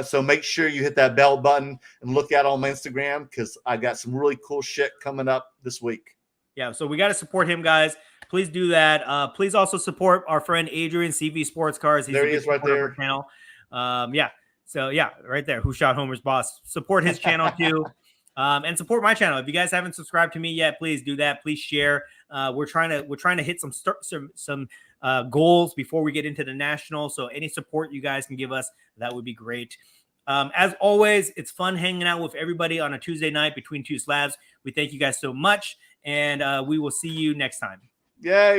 so make sure you hit that bell button and look out on my Instagram, because I got some really cool shit coming up this week. Yeah, so we got to support him, guys. Please do that. Please also support our friend Adrian, CV Sports Cars. There he is, right there. Channel. So right there. Who Shot Homer's Boss? Support his channel too. And support my channel. If you guys haven't subscribed to me yet, please do that. Please share. We're trying to hit some goals before we get into the national. So any support you guys can give us, that would be great. As always, it's fun hanging out with everybody on a Tuesday night between two slabs. We thank you guys so much, and we will see you next time. Yay.